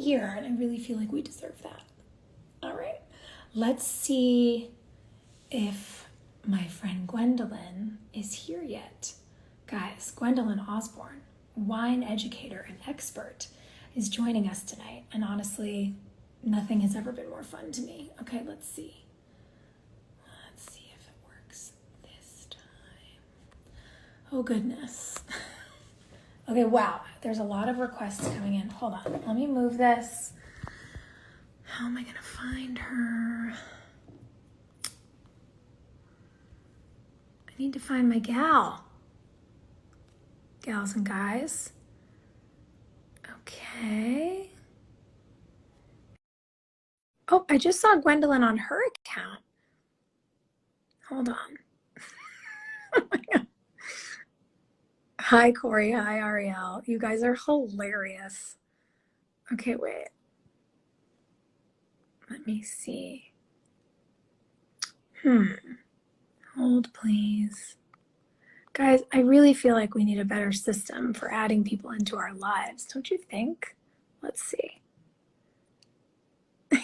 year, and I really feel like we deserve that. All right. Let's see if my friend Gwendolyn is here yet. Guys, Gwendolyn Osborne, wine educator and expert, is joining us tonight. And honestly, nothing has ever been more fun to me. Okay, let's see. Let's see if it works this time. Oh, goodness. Okay, wow. There's a lot of requests coming in. Hold on. Let me move this. How am I going to find her? I need to find my gal. Gals and guys. Okay. Oh, I just saw Gwendolyn on her account. Hold on. Oh my God. Hi, Corey. Hi, Ariel. You guys are hilarious. Okay, wait. Let me see. Hold, please. Guys, I really feel like we need a better system for adding people into our lives. Don't you think? Let's see. You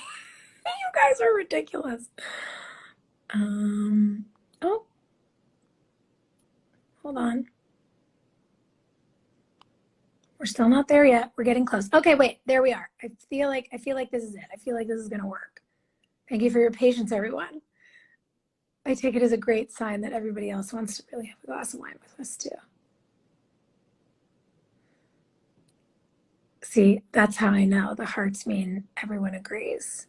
guys are ridiculous. Oh, hold on. We're still not there yet. We're getting close. Okay, wait, there we are. I feel like this is it. I feel like this is gonna work. Thank you for your patience, everyone. I take it as a great sign that everybody else wants to really have a glass of wine with us too. See, that's how I know the hearts mean everyone agrees.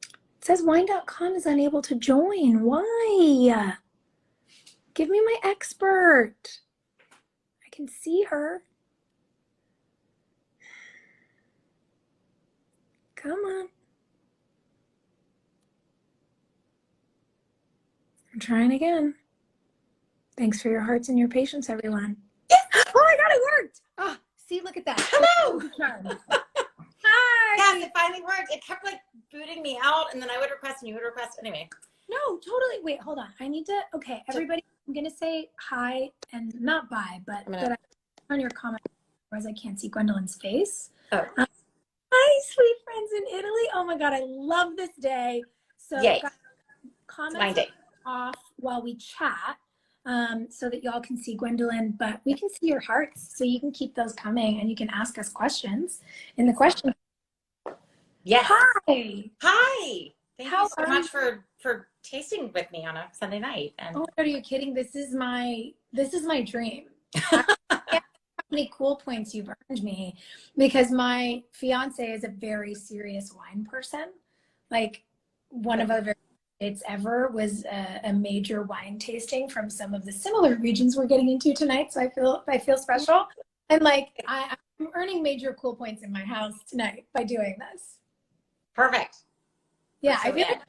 It says wine.com is unable to join. Why? Give me my expert. I can see her. Come on. I'm trying again. Thanks for your hearts and your patience, everyone. Yes! Oh my God, it worked. Ah, see, look at that. Hello. Hi. Yes, it finally worked. It kept like booting me out, and then I would request and you would request. Anyway. No, totally. Wait, hold on. I need to, okay, everybody, I'm going to say hi and not bye, but that I on your comment, otherwise I can't see Gwendolyn's face. Oh. Hi, sweet friends in Italy. Oh my God, I love this day. So yay. Comments off while we chat so that y'all can see Gwendolyn, but we can see your hearts, so you can keep those coming and you can ask us questions in the question. Yes. Hi. Hi. Thank you so much for tasting with me on a Sunday night. And oh my God, are you kidding? This is my dream. How many cool points you've earned me, because my fiance is a very serious wine person. Like one of our very dates ever was a major wine tasting from some of the similar regions we're getting into tonight. So I feel special. And like I'm earning major cool points in my house tonight by doing this. Perfect. Yeah, I feel like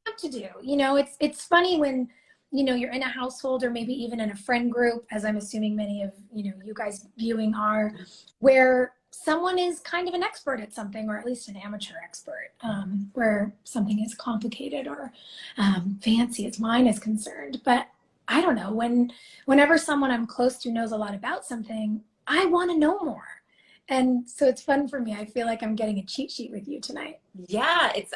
I have to do. You know, it's funny when, you know, you're in a household or maybe even in a friend group, as I'm assuming many of, you know, you guys viewing are, where someone is kind of an expert at something, or at least an amateur expert, where something is complicated or fancy as wine is concerned. But I don't know, whenever someone I'm close to knows a lot about something, I want to know more. And so it's fun for me. I feel like I'm getting a cheat sheet with you tonight. Yeah, it's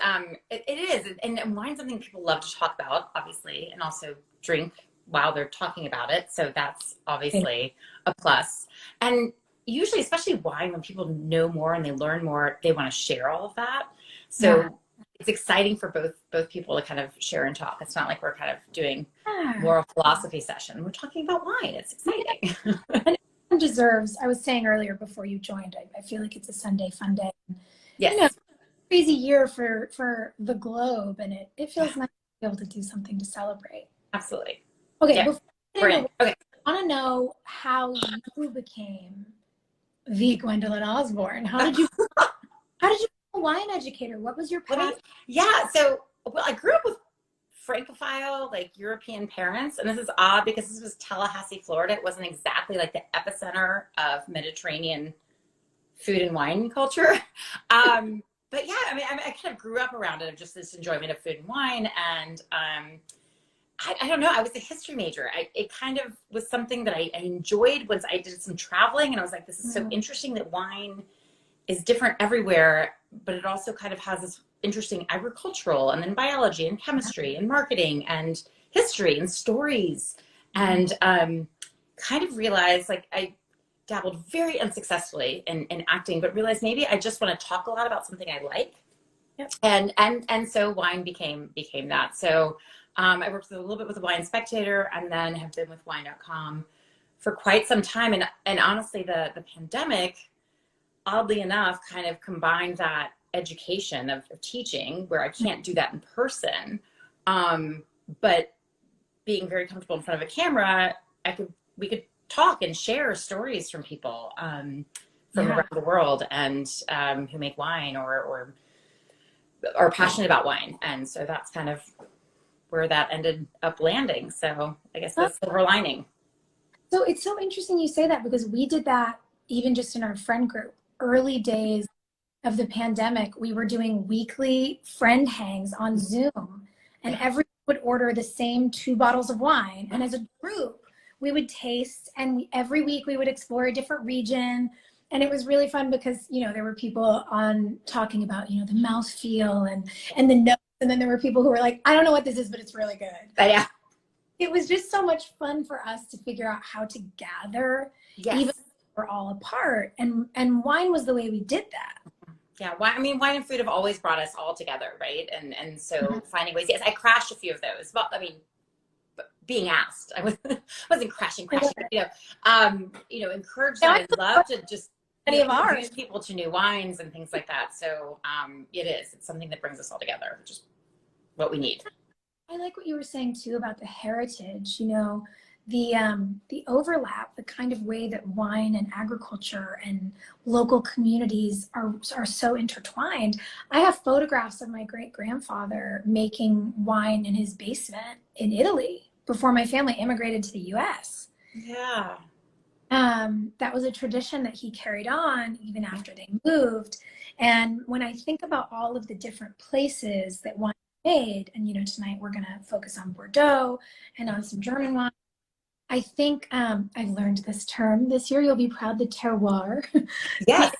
it is, and wine's something people love to talk about, obviously, and also drink while they're talking about it. So that's obviously a plus. And usually, especially wine, when people know more and they learn more, they want to share all of that. So it's exciting for both people to kind of share and talk. It's not like we're kind of doing more of a philosophy session. We're talking about wine. It's exciting. And everyone deserves, I was saying earlier before you joined, I feel like it's a Sunday fun day. Yes. You know, crazy year for the globe, and it feels nice to be able to do something to celebrate. Absolutely. Okay, yeah. I want to know how you became the Gwendolyn Osborne. How did you become a wine educator? What was your path? So I grew up with Francophile, like European parents, and this is odd because this was Tallahassee, Florida. It wasn't exactly like the epicenter of Mediterranean food and wine culture. But yeah, I mean, I kind of grew up around it, of just this enjoyment of food and wine. And I don't know, I was a history major. It kind of was something that I enjoyed once I did some traveling, and I was like, this is so interesting that wine is different everywhere. but it also kind of has this interesting agricultural and then biology and chemistry and marketing and history and stories. And kind of realized, like, I dabbled very unsuccessfully in acting, but realized maybe I just want to talk a lot about something I like. Yep. And so wine became that. So I worked a little bit with the Wine Spectator, and then have been with wine.com for quite some time. And honestly, the pandemic, oddly enough, kind of combined that education of teaching, where I can't do that in person, but being very comfortable in front of a camera, we could talk and share stories from people from around the world, and who make wine or are passionate about wine. And so that's kind of where that ended up landing. So I guess the silver lining. So it's so interesting you say that, because we did that even just in our friend group. Early days of the pandemic, we were doing weekly friend hangs on Zoom, and everyone would order the same 2 bottles of wine. And as a group, we would taste, and every week we would explore a different region. And it was really fun because, you know, there were people on talking about, you know, the mouthfeel and the notes. And then there were people who were like, I don't know what this is, but it's really good. Yeah. It was just so much fun for us to figure out how to gather, even if we're all apart. And wine was the way we did that. Yeah, wine and food have always brought us all together, right? And so finding ways. Yes, I crashed a few of those. Well, I mean, being asked, I wasn't crashing. You know, encourage them. I'd love to just introduce people to new wines and things like that. So it's something that brings us all together, which is what we need. I like what you were saying too about the heritage, you know, the overlap, the kind of way that wine and agriculture and local communities are so intertwined. I have photographs of my great-grandfather making wine in his basement in Italy before my family immigrated to the US. Yeah. That was a tradition that he carried on even after they moved. And when I think about all of the different places that wine made, and, you know, tonight we're going to focus on Bordeaux and on some German wine. I think I've learned this term this year. You'll be proud, the terroir. Yes.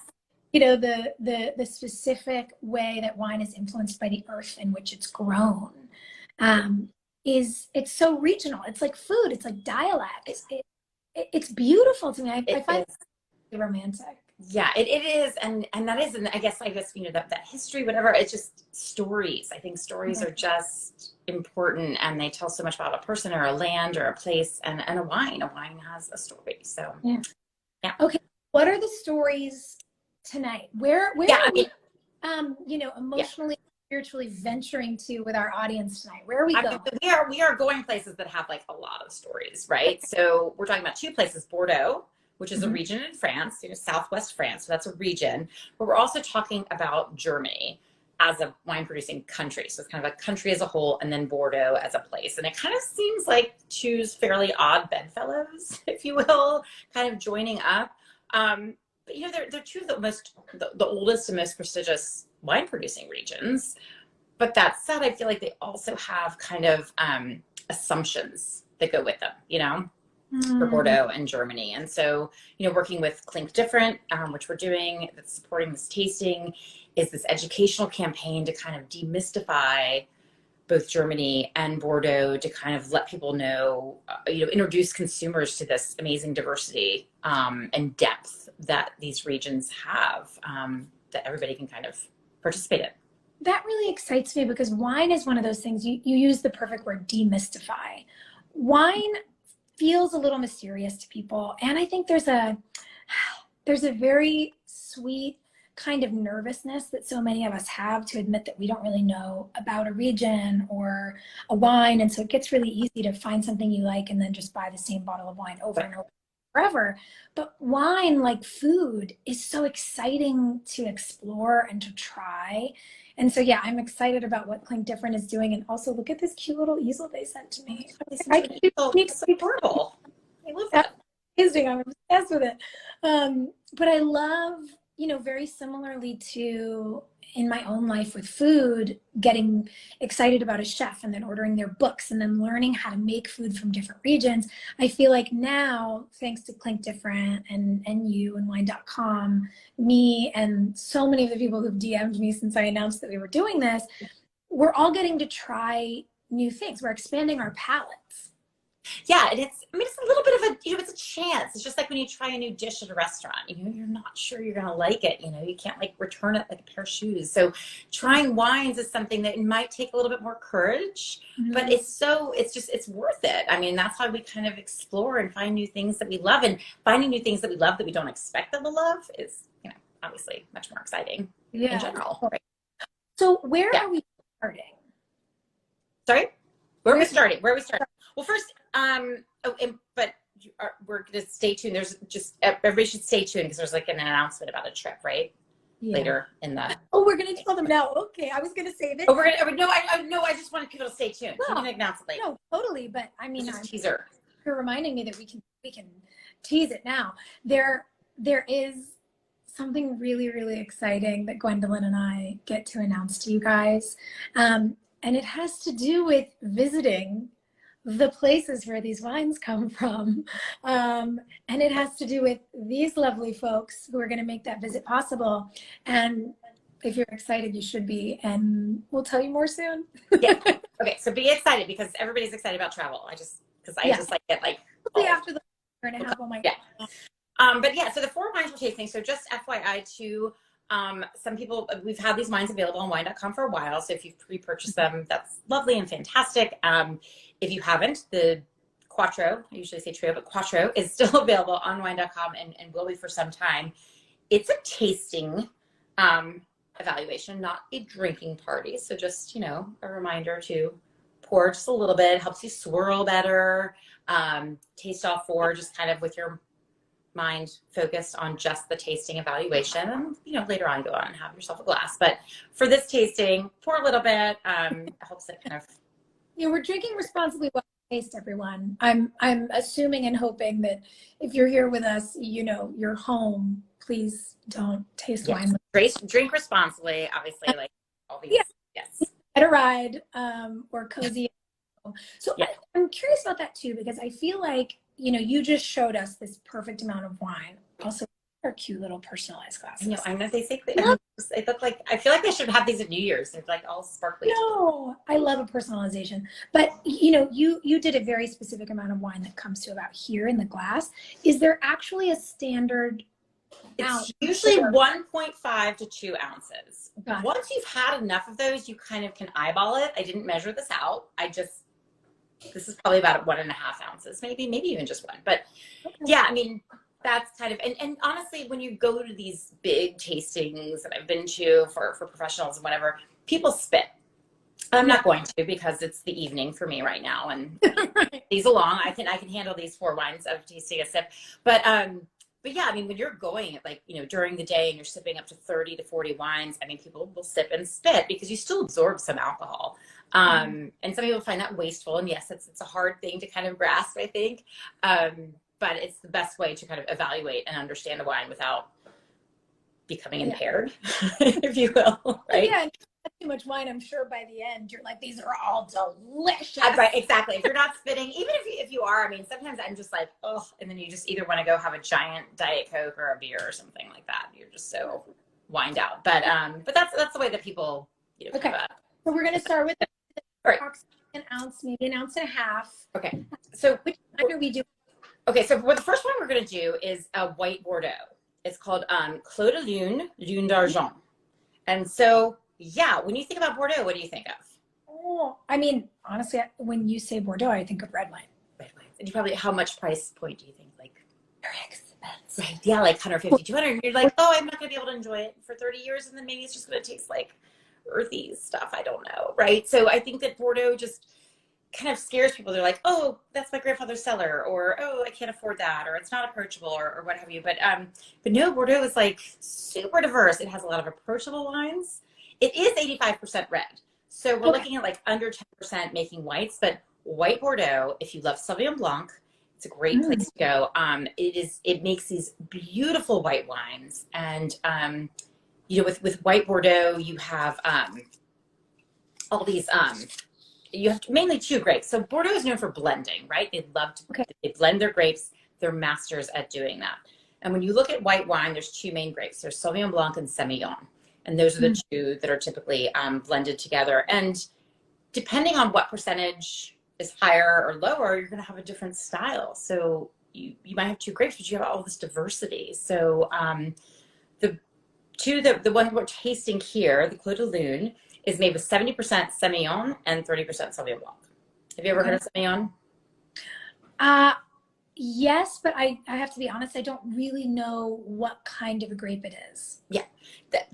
You know, the specific way that wine is influenced by the earth in which it's grown. It's so regional. It's like food. It's like dialect. It's beautiful to me. I find it romantic. Yeah, it is, and that is, and I guess you know that history, whatever. It's just stories. I think stories are just important, and they tell so much about a person or a land or a place, and a wine. A wine has a story. So yeah. Okay, what are the stories tonight? Where are we, you know, emotionally, spiritually venturing to with our audience tonight? Where are we going? We are going places that have like a lot of stories, right? So we're talking about 2 places: Bordeaux, which is a region in France, you know, southwest France. So that's a region. But we're also talking about Germany as a wine producing country. So it's kind of a country as a whole, and then Bordeaux as a place. And it kind of seems like 2 fairly odd bedfellows, if you will, kind of joining up. But you know, they're 2 of the oldest and most prestigious wine producing regions. But that said, I feel like they also have kind of assumptions that go with them, you know, for Bordeaux and Germany. And so, you know, working with Clink Different, which we're doing, that's supporting this tasting, is this educational campaign to kind of demystify both Germany and Bordeaux, to kind of let people know, you know, introduce consumers to this amazing diversity and depth that these regions have, that everybody can kind of participate in. That really excites me, because wine is one of those things, you use the perfect word, demystify. Wine feels a little mysterious to people, and I think there's a very sweet kind of nervousness that so many of us have to admit that we don't really know about a region or a wine. And so it gets really easy to find something you like and then just buy the same bottle of wine over and over forever. But wine, like food, is so exciting to explore and to try. And so, yeah, I'm excited about what Clink Different is doing. And also, look at this cute little easel they sent to me. It's adorable. I love that. Amazing. I'm obsessed with it. But I love very similarly to in my own life with food, getting excited about a chef and then ordering their books and then learning how to make food from different regions. I feel like now, thanks to Clink Different and you and wine.com, me and so many of the people who've DM'd me since I announced that we were doing this, we're all getting to try new things. We're expanding our palates. Yeah, and it's a little bit of a, it's a chance. It's just like when you try a new dish at a restaurant, you're not sure you're going to like it. You can't like return it like a pair of shoes. So trying wines is something that might take a little bit more courage, but it's worth it. I mean, that's why we kind of explore and find new things that we love, and finding new things that we love that we don't expect that we'll love is, obviously much more exciting in general. Right? So where are we starting? Sorry? Where are we starting? Well, first, but we're going to stay tuned. There's just, everybody should stay tuned because there's like an announcement about a trip, right? Yeah. Later in the. Oh, we're going to tell them now. Okay. I was going to save it. Oh, I just wanted people to stay tuned. No, you can announce it later. No, totally. But I mean, teaser. You're reminding me that we can tease it now. There is something really, really exciting that Gwendolyn and I get to announce to you guys. And it has to do with visiting the places where these wines come from. And it has to do with these lovely folks who are going to make that visit possible. And if you're excited, you should be. And we'll tell you more soon. Yeah. Okay. So be excited because everybody's excited about travel. I just like it like. After the year and a half, oh my God. But yeah, so the 4 wines we're tasting. So just FYI to some people, we've had these wines available on wine.com for a while. So if you've pre-purchased them, that's lovely and fantastic. If you haven't, the Quattro, I usually say trio, but Quattro is still available on wine.com and will be for some time. It's a tasting evaluation, not a drinking party. So just, a reminder to pour just a little bit, helps you swirl better, taste all 4, just kind of with your mind focused on just the tasting evaluation, and later on go on and have yourself a glass. But for this tasting, pour a little bit, helps it kind of. We're drinking responsibly while we taste, everyone. I'm assuming and hoping that if you're here with us, you're home. Please don't taste wine. Drink responsibly, obviously, like all these. Yes. Get a ride or cozy. So I'm curious about that too, because I feel like you just showed us this perfect amount of wine. Also, our cute little personalized glasses. I know they think they look like, I feel like they should have these at New Year's. They're like all sparkly. No, I love a personalization. But you did a very specific amount of wine that comes to about here in the glass. Is there actually a standard? It's usually 1.5 to 2 ounces. Once you've had enough of those, you kind of can eyeball it. I didn't measure this out. This is probably about 1.5 ounces, maybe even just 1. But yeah, I mean, that's kind of, and honestly, when you go to these big tastings that I've been to for professionals and whatever, people spit. I'm not going to because it's the evening for me right now, and these along, I can handle these 4 wines of tasting a sip. But yeah, I mean, when you're going like, during the day and you're sipping up to 30 to 40 wines, I mean, people will sip and spit because you still absorb some alcohol. And some people find that wasteful. And yes, it's a hard thing to kind of grasp, I think. But it's the best way to kind of evaluate and understand a wine without becoming impaired, if you will. Right? Yeah. Too much wine, I'm sure by the end you're like, these are all delicious. Right, exactly. If you're not spitting, even if you are, I mean, sometimes I'm just like, oh, and then you just either want to go have a giant Diet Coke or a beer or something like that. You're just so wined out. But that's the way that people okay. So we're gonna start with an ounce, maybe 1.5 ounces. Okay. So which wine are we doing? Okay, so the first one we're gonna do is a white Bordeaux. It's called Clos de Lune, Lune d'Argent. And so yeah, when you think about Bordeaux, what do you think of? Oh, I mean, honestly, when you say Bordeaux, I think of red wine. Red wine. And you probably, how much price point do you think? Like, very expensive. Right. Yeah, like 150, 200. And you're like, oh, I'm not going to be able to enjoy it for 30 years. And then maybe it's just going to taste like earthy stuff. I don't know. Right. So I think that Bordeaux just kind of scares people. They're like, oh, that's my grandfather's cellar, or, oh, I can't afford that, or it's not approachable, or what have you. But no, Bordeaux is like super diverse. It has a lot of approachable wines. It is 85% red. So we're looking at like under 10% making whites, but white Bordeaux, if you love Sauvignon Blanc, It's a great place to go. It makes these beautiful white wines. And, you know, with white Bordeaux, you have all these, you have mainly two grapes. So Bordeaux is known for blending, right? They blend their grapes. They're masters at doing that. And when you look at white wine, there's two main grapes. There's Sauvignon Blanc and Semillon. And those are the two that are typically blended together. And depending on what percentage is higher or lower, you're going to have a different style. So you might have two grapes, but you have all this diversity. So the one we're tasting here, the Clos de Lune, is made with 70% Semillon and 30% Sauvignon Blanc. Have you ever heard of Semillon? Yes, but I have to be honest, I don't really know what kind of a grape it is. Yeah,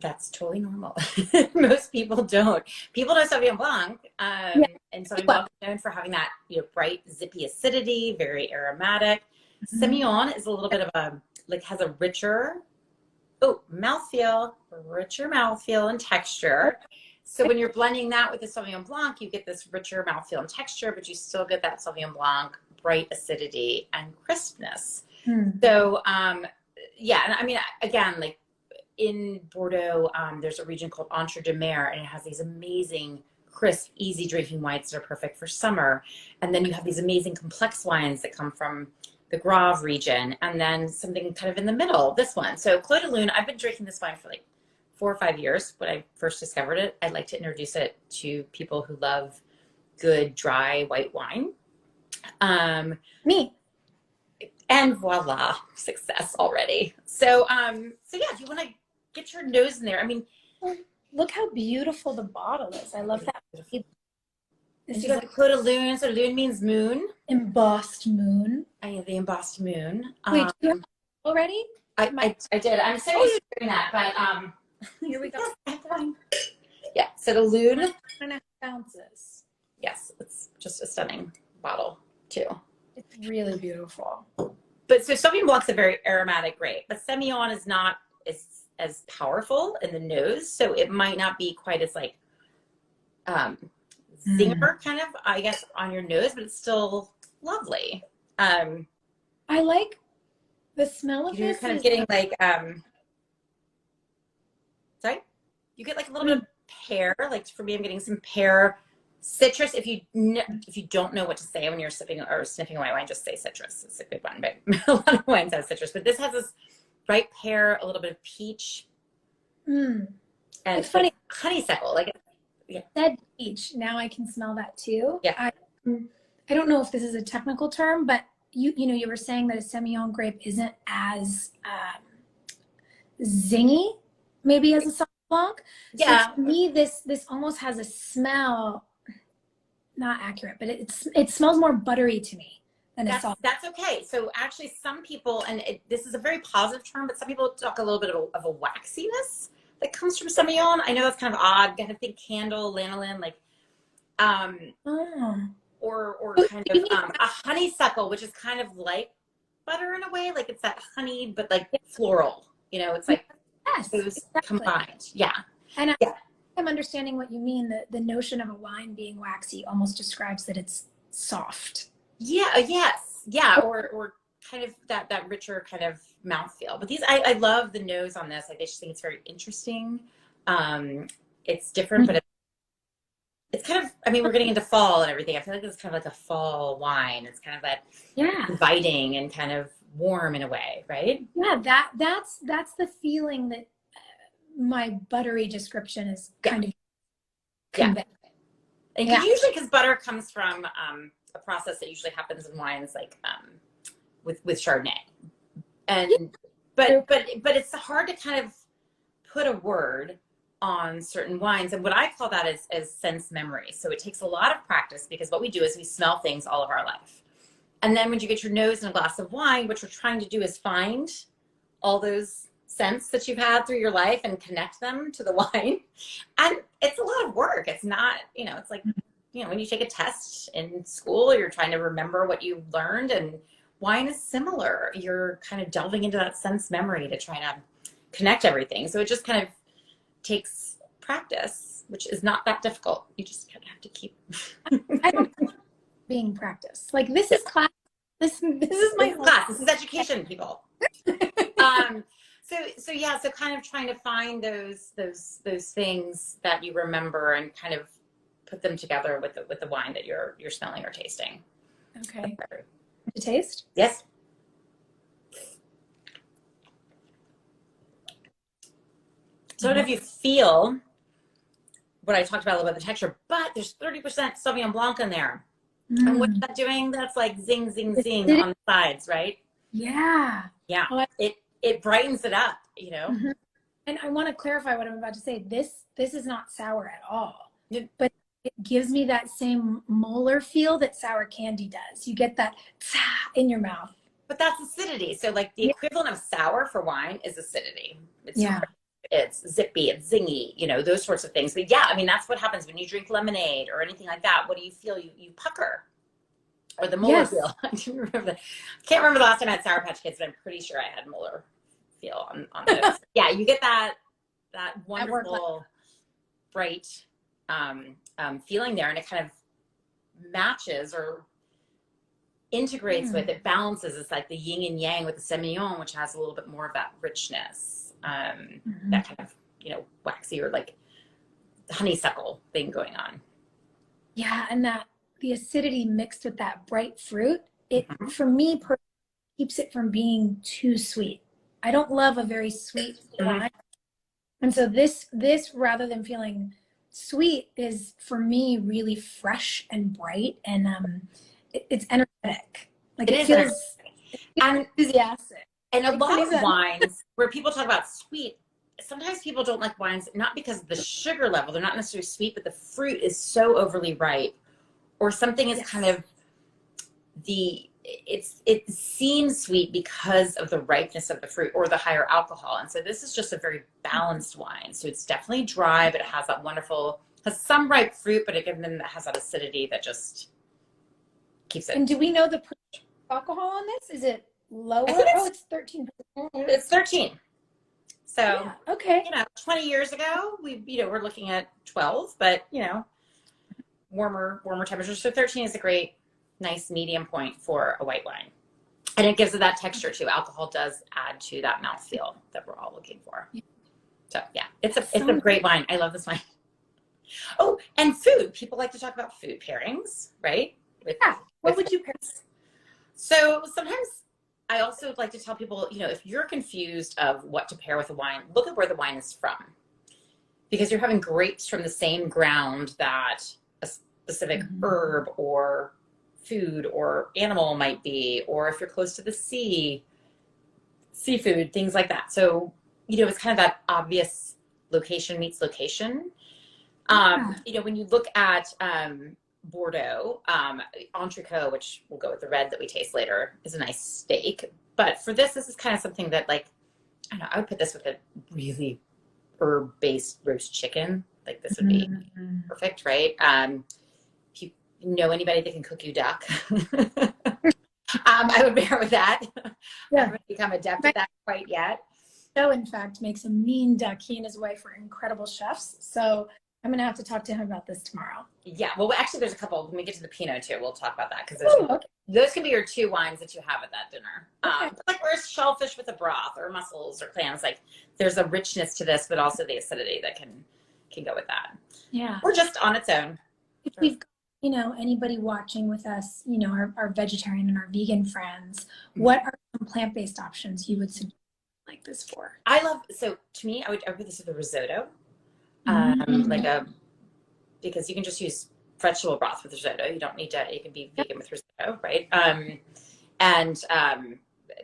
that's totally normal. Most people don't. People know Sauvignon Blanc, and Sauvignon Blanc is known for having that, you know, bright, zippy acidity, very aromatic. Semillon is a little bit of a, like, has a richer mouthfeel and texture. So when you're blending that with the Sauvignon Blanc, you get this richer mouthfeel and texture, but you still get that Sauvignon Blanc bright acidity and crispness. So, yeah, and I mean, again, like in Bordeaux, there's a region called Entre-deux-Mers, and it has these amazing, crisp, easy drinking wines that are perfect for summer. And then you have these amazing complex wines that come from the Grave region, and then something kind of in the middle, this one. So Clos de Lune, I've been drinking this wine for like 4 or 5 years. When I first discovered it, I'd like to introduce it to people who love good, dry, white wine. Me. And voila, success already. So yeah, if you want to get your nose in there, I mean, look how beautiful the bottle is. I love that. This is like Clos de Lune. So Lune means moon. Embossed moon. I have the embossed moon. Wait, do you have already? I did. I'm so used to doing that, but here we go. Yeah. So the Lune. 1.5 ounces. Yes, it's just a stunning bottle too. It's really beautiful. But so Sauvignon Blanc's a very aromatic grape, but Semillon is not as powerful in the nose, so it might not be quite as like zinger kind of, I guess, on your nose, but it's still lovely. I like the smell of you're this. Kind of getting like sorry, you get like a little bit of pear. Like for me, I'm getting some pear. Citrus, if you don't know what to say when you're sipping or sniffing a white wine, just say citrus. It's a good one, but a lot of wines have citrus. But this has this bright pear, a little bit of peach, and it's funny. Honeysuckle. Like, yeah. That peach. Now I can smell that too. Yeah. I don't know if this is a technical term, but you were saying that a Semillon grape isn't as zingy, maybe as a Sauvignon Blanc. Yeah. So to me, this almost has a smell. Not accurate, but it smells more buttery to me than a salt. That's okay. So actually, some people, and this is a very positive term, but some people talk a little bit of a waxiness that comes from Semillon. I know that's kind of odd. Kind of think candle, lanolin, like, or kind of a honeysuckle, which is kind of like butter in a way. Like it's that honey, but like floral. You know, it's like those combined. Yeah. And I'm understanding what you mean. The notion of a wine being waxy almost describes that it's soft. Yeah. Yes. Yeah. Or kind of that richer kind of mouthfeel. But I love the nose on this. I just think it's very interesting. It's different, but it's kind of, I mean, we're getting into fall and everything. I feel like it's kind of like a fall wine. It's kind of that inviting and kind of warm in a way, right? Yeah. That's the feeling that my buttery description is kind of conveying. And usually, because butter comes from a process that usually happens in wines, like with Chardonnay, and but it's hard to kind of put a word on certain wines, and what I call that is sense memory. So it takes a lot of practice, because what we do is we smell things all of our life, and then when you get your nose in a glass of wine, what you're trying to do is find all those scents that you've had through your life and connect them to the wine. And it's a lot of work. It's not, it's like, when you take a test in school, you're trying to remember what you learned, and wine is similar. You're kind of delving into that sense memory to try to connect everything. So it just kind of takes practice, which is not that difficult. You just kind of have to keep I don't being practiced. Like this is class. This is my class. This is education, people. So yeah, so kind of trying to find those things that you remember and kind of put them together with the wine that you're smelling or tasting. Okay. To taste? Yes. So I don't know if you feel what I talked about a little bit, the texture, but there's 30% Sauvignon Blanc in there. And what's that doing? That's like zing, zing, zing on the sides, right? Yeah. Yeah. Oh, it brightens it up, you know? Mm-hmm. And I want to clarify what I'm about to say. This is not sour at all, but it gives me that same molar feel that sour candy does. You get that in your mouth. But that's acidity. So like the equivalent of sour for wine is acidity. It's zippy, it's zingy, you know, those sorts of things. But yeah, I mean, that's what happens when you drink lemonade or anything like that. What do you feel? You pucker. Or the molar feel. I can't remember the last time I had Sour Patch Kids, but I'm pretty sure I had molar feel on those. Yeah, you get that wonderful, bright feeling there, and it kind of matches or integrates with it, balances. It's like the yin and yang with the Semillon, which has a little bit more of that richness, that kind of, you know, waxy or like honeysuckle thing going on. Yeah, and that the acidity mixed with that bright fruit, it for me keeps it from being too sweet. I don't love a very sweet wine. And so this rather than feeling sweet is for me really fresh and bright, and it's energetic. Like it feels enthusiastic. And a lot of wines where people talk about sweet, sometimes people don't like wines not because of the sugar level, they're not necessarily sweet, but the fruit is so overly ripe, or something is kind of it seems sweet because of the ripeness of the fruit or the higher alcohol. And so this is just a very balanced wine. So it's definitely dry, but it has that has some ripe fruit, but again, then that has that acidity that just keeps it. And do we know the alcohol on this? Is it lower? It's 13%. It's 13. So, yeah, okay. You know, 20 years ago, we're looking at 12, but, you know, warmer temperatures. So 13 is a great, nice medium point for a white wine. And it gives it that texture too. Alcohol does add to that mouthfeel that we're all looking for. So yeah, it's a great wine. I love this wine. Oh, and food. People like to talk about food pairings, right? What would you pair? So sometimes I also like to tell people, you know, if you're confused of what to pair with a wine, look at where the wine is from. Because you're having grapes from the same ground that a specific herb or food or animal might be, or if you're close to the sea, seafood, things like that. So, you know, it's kind of that obvious location meets location. You know, when you look at Bordeaux, entrecôte, which will go with the red that we taste later, is a nice steak. But for this is kind of something that, like, I don't know, I would put this with a really herb-based roast chicken. Like this would be perfect, right? If you know anybody that can cook you duck, I would pair with that. I haven't become adept at that quite yet. Joe, in fact, makes a mean duck. He and his wife are incredible chefs. So I'm going to have to talk to him about this tomorrow. Yeah. Well, actually, there's a couple. When we get to the Pinot, too, we'll talk about that. Because those can be your two wines that you have at that dinner. Like where's shellfish with a broth or mussels or clams. Like there's a richness to this, but also the acidity that can go with that. Yeah. Or just on its own. If we've got, you know, anybody watching with us, you know, our vegetarian and our vegan friends, what are some plant-based options you would suggest like this for? So to me, I would put this with a risotto. Because you can just use vegetable broth with risotto. You don't need to, you can be vegan with risotto, right?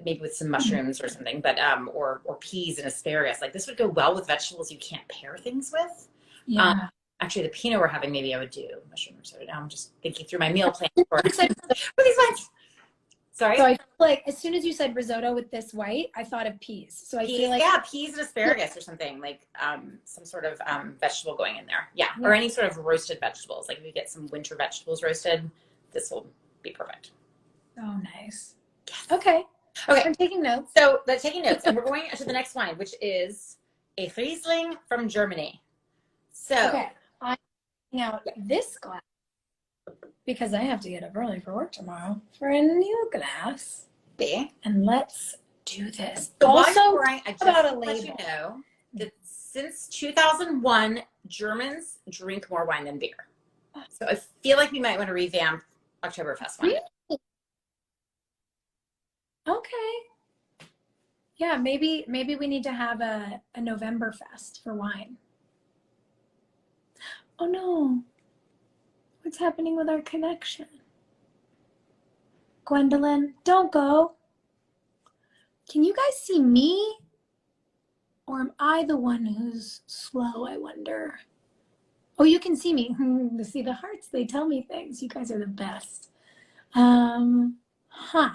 Maybe with some mushrooms or something, but, or peas and asparagus. Like this would go well with vegetables you can't pair things with. Yeah. Actually, the Pinot we're having, maybe I would do mushroom risotto. Now I'm just thinking through my meal plan for these ones. Sorry? So I feel like as soon as you said risotto with this white, I thought of peas. So I feel like peas and asparagus or something, like some sort of vegetable going in there. Yeah. Or any sort of roasted vegetables. Like if you get some winter vegetables roasted, this will be perfect. Oh, nice. Yes. Okay. I'm taking notes. So that's taking notes. And we're going to the next wine, which is a Riesling from Germany. So I'm taking out this glass. because I have to get up early for work tomorrow for a new glass. And let's do this. So also, while you're pouring, I just about want a to let you label. know that since 2001, Germans drink more wine than beer. So I feel like we might want to revamp Oktoberfest wine. Okay. Yeah, maybe we need to have a November fest for wine. Oh no. What's happening with our connection? Gwendolyn, don't go. Can you guys see me? Or am I the one who's slow, I wonder? Oh, you can see me. To see the hearts, they tell me things. You guys are the best. Huh.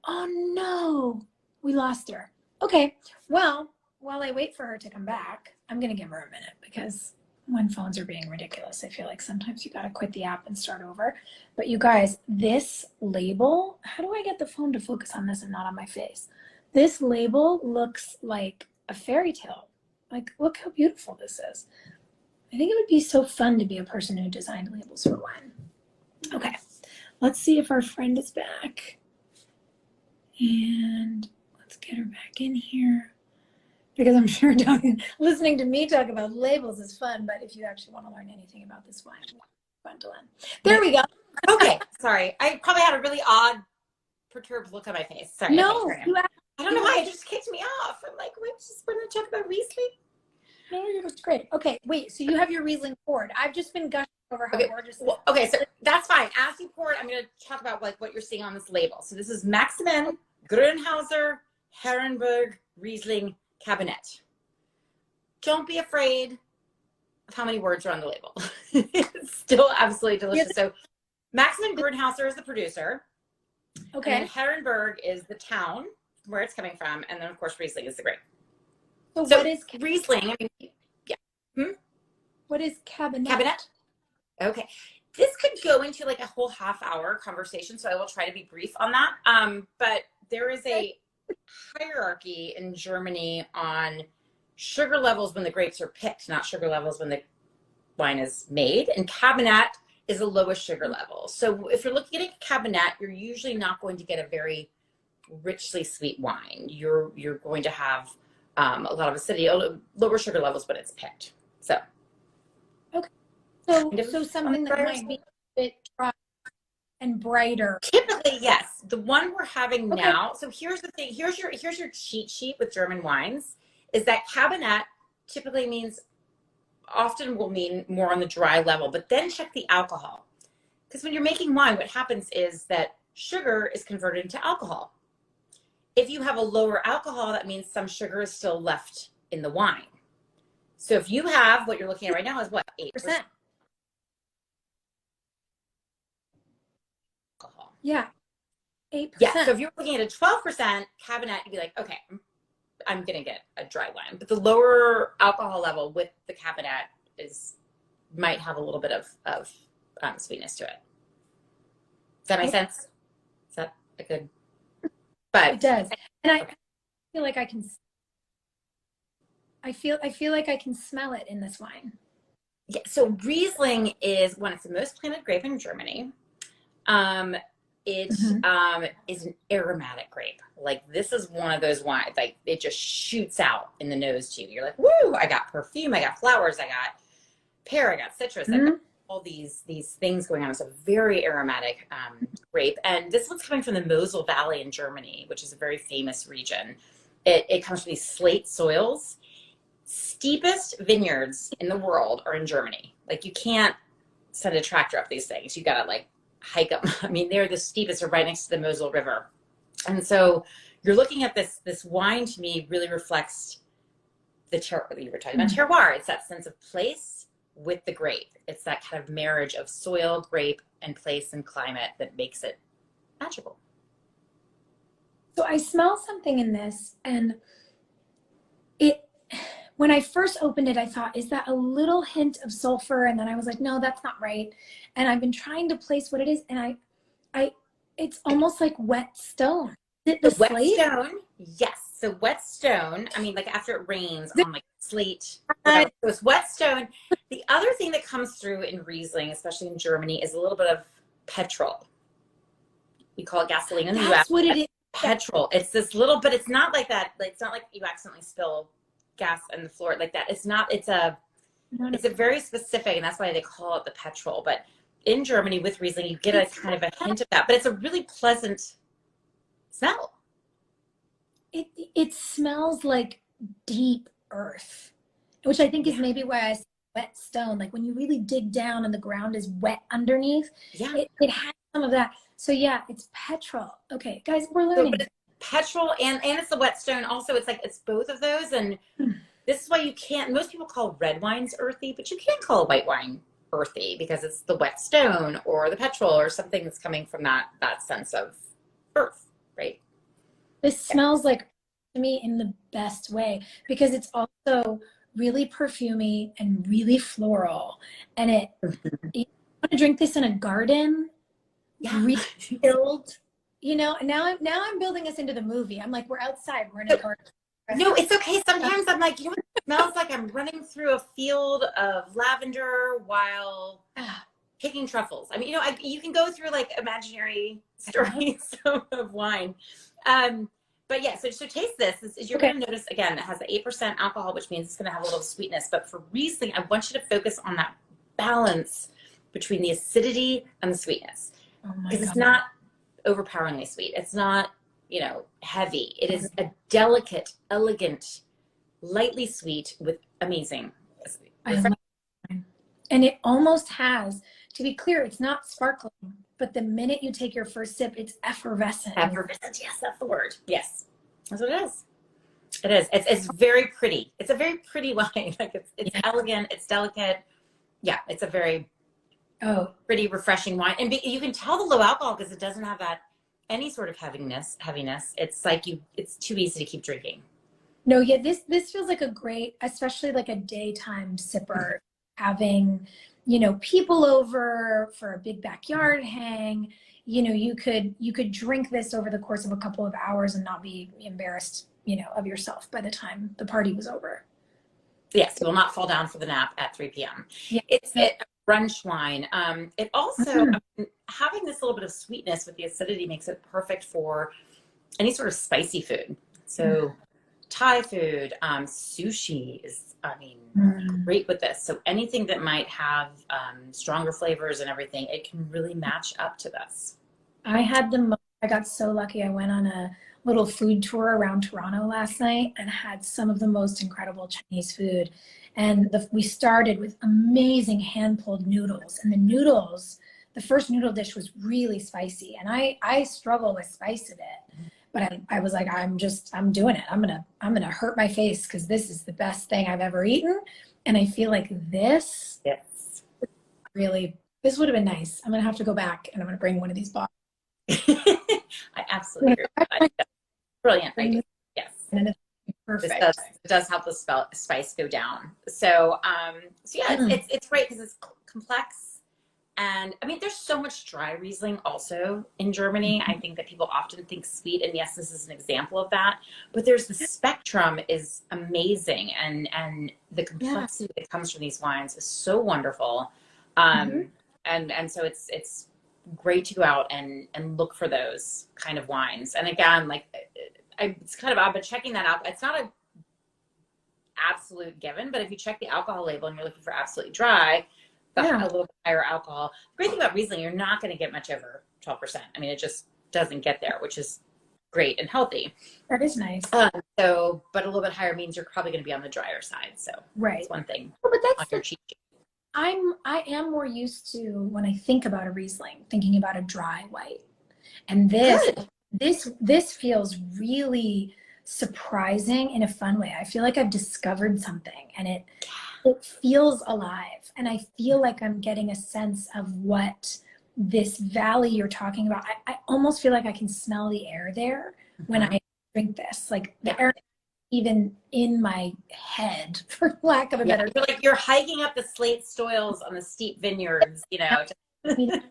Oh no, we lost her. Okay, well, while I wait for her to come back, I'm gonna give her a minute because when phones are being ridiculous, I feel like sometimes you gotta quit the app and start over. But you guys, this label, how do I get the phone to focus on this and not on my face? This label looks like a fairy tale. Like, look how beautiful this is. I think it would be so fun to be a person who designed labels for wine. Okay, let's see if our friend is back. And let's get her back in here. Because I'm sure listening to me talk about labels is fun, but if you actually want to learn anything about this wine, Gwendolyn. There we go. Okay, sorry. I probably had a really odd, perturbed look on my face. Sorry. No, I don't know why it just kicked me off. I'm like, wait, just want to talk about Riesling? No, you're just great. Okay, wait, so you have your Riesling poured. I've just been gushing over how gorgeous this is. Okay, so that's fine. As you pour it, I'm going to talk about like what you're seeing on this label. So this is Maximin, Grünhauser, Herrenberg, Riesling, Cabinet. Don't be afraid of how many words are on the label. It's still absolutely delicious. So Maximin Grünhauser is the producer. Okay. And then Herrenberg is the town where it's coming from. And then, of course, Riesling is the grape. So what is Riesling? I mean, yeah. What is Cabinet? Cabinet? Okay. This could go into like a whole half-hour conversation, so I will try to be brief on that. But there is a hierarchy in Germany on sugar levels when the grapes are picked, not sugar levels when the wine is made. And Cabinet is the lowest sugar level. So if you're looking at a Cabinet, you're usually not going to get a very richly sweet wine. You're going to have a lot of acidity, lower sugar levels when it's picked. So. Okay. So something that might be a bit dry and brighter. Typically, yes. The one we're having now. So here's the thing. Here's your cheat sheet with German wines. Is that Cabinet typically often will mean more on the dry level, but then check the alcohol. Because when you're making wine, what happens is that sugar is converted into alcohol. If you have a lower alcohol, that means some sugar is still left in the wine. So if you have what you're looking at right now is what? 8%. Alcohol. Yeah. 8%. Yeah. So if you're looking at a 12% Cabinet, you'd be like, okay, I'm going to get a dry wine. But the lower alcohol level with the Cabinet might have a little bit of sweetness to it. Does that make sense? Is that a good? But it does. And I feel like I can. I feel like I can smell it in this wine. Yeah. So Riesling is it's the most planted grape in Germany. It is an aromatic grape. Like this is one of those wines, like it just shoots out in the nose to you. You're like, woo, I got perfume, I got flowers, I got pear, I got citrus, I got all these things going on. It's a very aromatic grape. And this one's coming from the Mosel Valley in Germany, which is a very famous region. It comes from these slate soils. Steepest vineyards in the world are in Germany. Like you can't send a tractor up these things. You gotta like hike them. I mean, they're the steepest, they're right next to the Mosel River. And so you're looking at this wine to me really reflects the terroir. You were talking about terroir. It's that sense of place with the grape. It's that kind of marriage of soil, grape, and place and climate that makes it magical. So I smell something in this, and when I first opened it, I thought, is that a little hint of sulfur? And then I was like, no, that's not right. And I've been trying to place what it is, and it's almost like wet stone. Is it the wet slate? Stone? Yes. So wet stone, I mean, like after it rains on like slate, so it's wet stone. The other other thing that comes through in Riesling, especially in Germany, is a little bit of petrol. We call it gasoline in the US. That's what it is. Petrol. It's this little, but it's not like that. Like, it's not like you accidentally spill gas on the floor like that. It's not. It's a very specific, and that's why they call it the petrol. But in Germany with Riesling, you get a kind of a hint of that, but it's a really pleasant smell. It smells like deep earth, which I think is maybe why I say wet stone. Like when you really dig down and the ground is wet underneath, it has some of that. So yeah, it's petrol. Okay, guys, we're learning. So, petrol and it's the wet stone. Also, it's like it's both of those, and this is why you can't. Most people call red wines earthy, but you can't call a white wine earthy because it's the wet stone or the petrol or something that's coming from that sense of earth, right? This smells like to me in the best way because it's also really perfumey and really floral, and you want to drink this in a garden. Really filled, you know. And now I'm building us into the movie. I'm like, we're outside, we're in a garden. No, it's okay. Sometimes I'm like, you know what, it smells like I'm running through a field of lavender while picking truffles. I mean, you know, you can go through like imaginary stories of wine. But yeah, so taste this. You're going to notice, again, it has the 8% alcohol, which means it's going to have a little sweetness. But for Riesling, I want you to focus on that balance between the acidity and the sweetness. Because it's not overpoweringly sweet. It's not, you know, heavy. It is a delicate, elegant, lightly sweet with amazing. And it almost has, to be clear, it's not sparkling, but the minute you take your first sip, it's effervescent. Effervescent, yes, that's the word. Yes, that's what it is. It is. It's very pretty. It's a very pretty wine. Like it's elegant. It's delicate. Yeah, it's a very pretty refreshing wine, and you can tell the low alcohol because it doesn't have that any sort of heaviness. It's like it's too easy to keep drinking. No, yeah, this feels like a great, especially like a daytime sipper, having, you know, people over for a big backyard hang. You know, you could drink this over the course of a couple of hours and not be embarrassed, you know, of yourself by the time the party was over. Yes, you will not fall down for the nap at 3 p.m. Yeah. It's a brunch wine. It also, having this little bit of sweetness with the acidity makes it perfect for any sort of spicy food. So Thai food, sushi is, I mean, great with this. So anything that might have stronger flavors and everything, it can really match up to this. I got so lucky. I went on a little food tour around Toronto last night and had some of the most incredible Chinese food. And we started with amazing hand-pulled noodles. And the first noodle dish was really spicy. And I struggle with spice a bit. But I was like, I'm doing it. I'm gonna hurt my face because this is the best thing I've ever eaten. And I feel like this would have been nice. I'm gonna have to go back and I'm gonna bring one of these bottles. I absolutely agree. Brilliant idea. Yes. Perfect. It does help the spice go down. So yeah, it's great because it's complex. And I mean, there's so much dry Riesling also in Germany. I think that people often think sweet, and yes, this is an example of that. But there's the spectrum is amazing, and the complexity that comes from these wines is so wonderful. And so it's great to go out and look for those kind of wines. And again, like it's kind of odd, but checking that out, it's not an absolute given. But if you check the alcohol label and you're looking for absolutely dry, a little bit higher alcohol. The great thing about Riesling, you're not going to get much over 12%. I mean, it just doesn't get there, which is great and healthy. That is nice. But a little bit higher means you're probably going to be on the drier side. So that's one thing. Well, but that's on your cheat sheet. I am more used to, when I think about a Riesling, thinking about a dry white. And this feels really surprising in a fun way. I feel like I've discovered something, and it feels alive, and I feel like I'm getting a sense of what this valley you're talking about. I almost feel like I can smell the air there when I drink this, like the air even in my head, for lack of a better. You're like you're hiking up the slate soils on the steep vineyards, you know.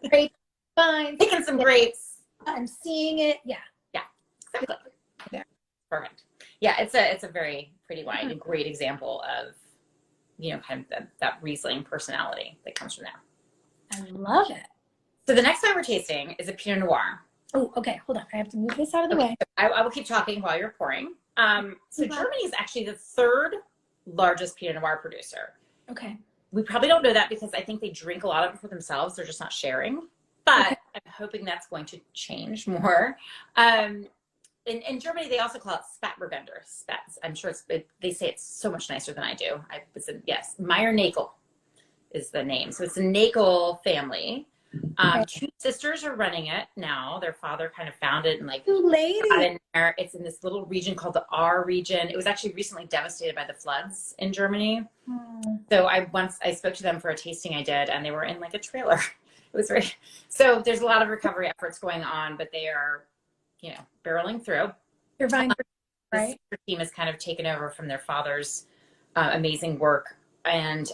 Grapes, fine. Picking some grapes. I'm seeing it. Yeah, exactly. Perfect. Yeah, it's a very pretty wine, a great example of kind of that Riesling personality that comes from there. I love it. So the next wine we're tasting is a Pinot Noir. Oh, okay. Hold on. I have to move this out of the way. I will keep talking while you're pouring. So Germany is actually the third largest Pinot Noir producer. Okay. We probably don't know that because I think they drink a lot of it for themselves. They're just not sharing. But I'm hoping that's going to change more. In Germany, they also call it Spätburgunder. Spats. I'm sure they say it's so much nicer than I do. Yes, Meyer-Nagel is the name. So it's a Nagel family. Two sisters are running it now. Their father kind of found it and got in there. It's in this little region called the Ahr region. It was actually recently devastated by the floods in Germany. So I spoke to them for a tasting I did, and they were in like a trailer. It was so there's a lot of recovery efforts going on, but they are, barreling through. Your vine, right? This team has kind of taken over from their father's amazing work and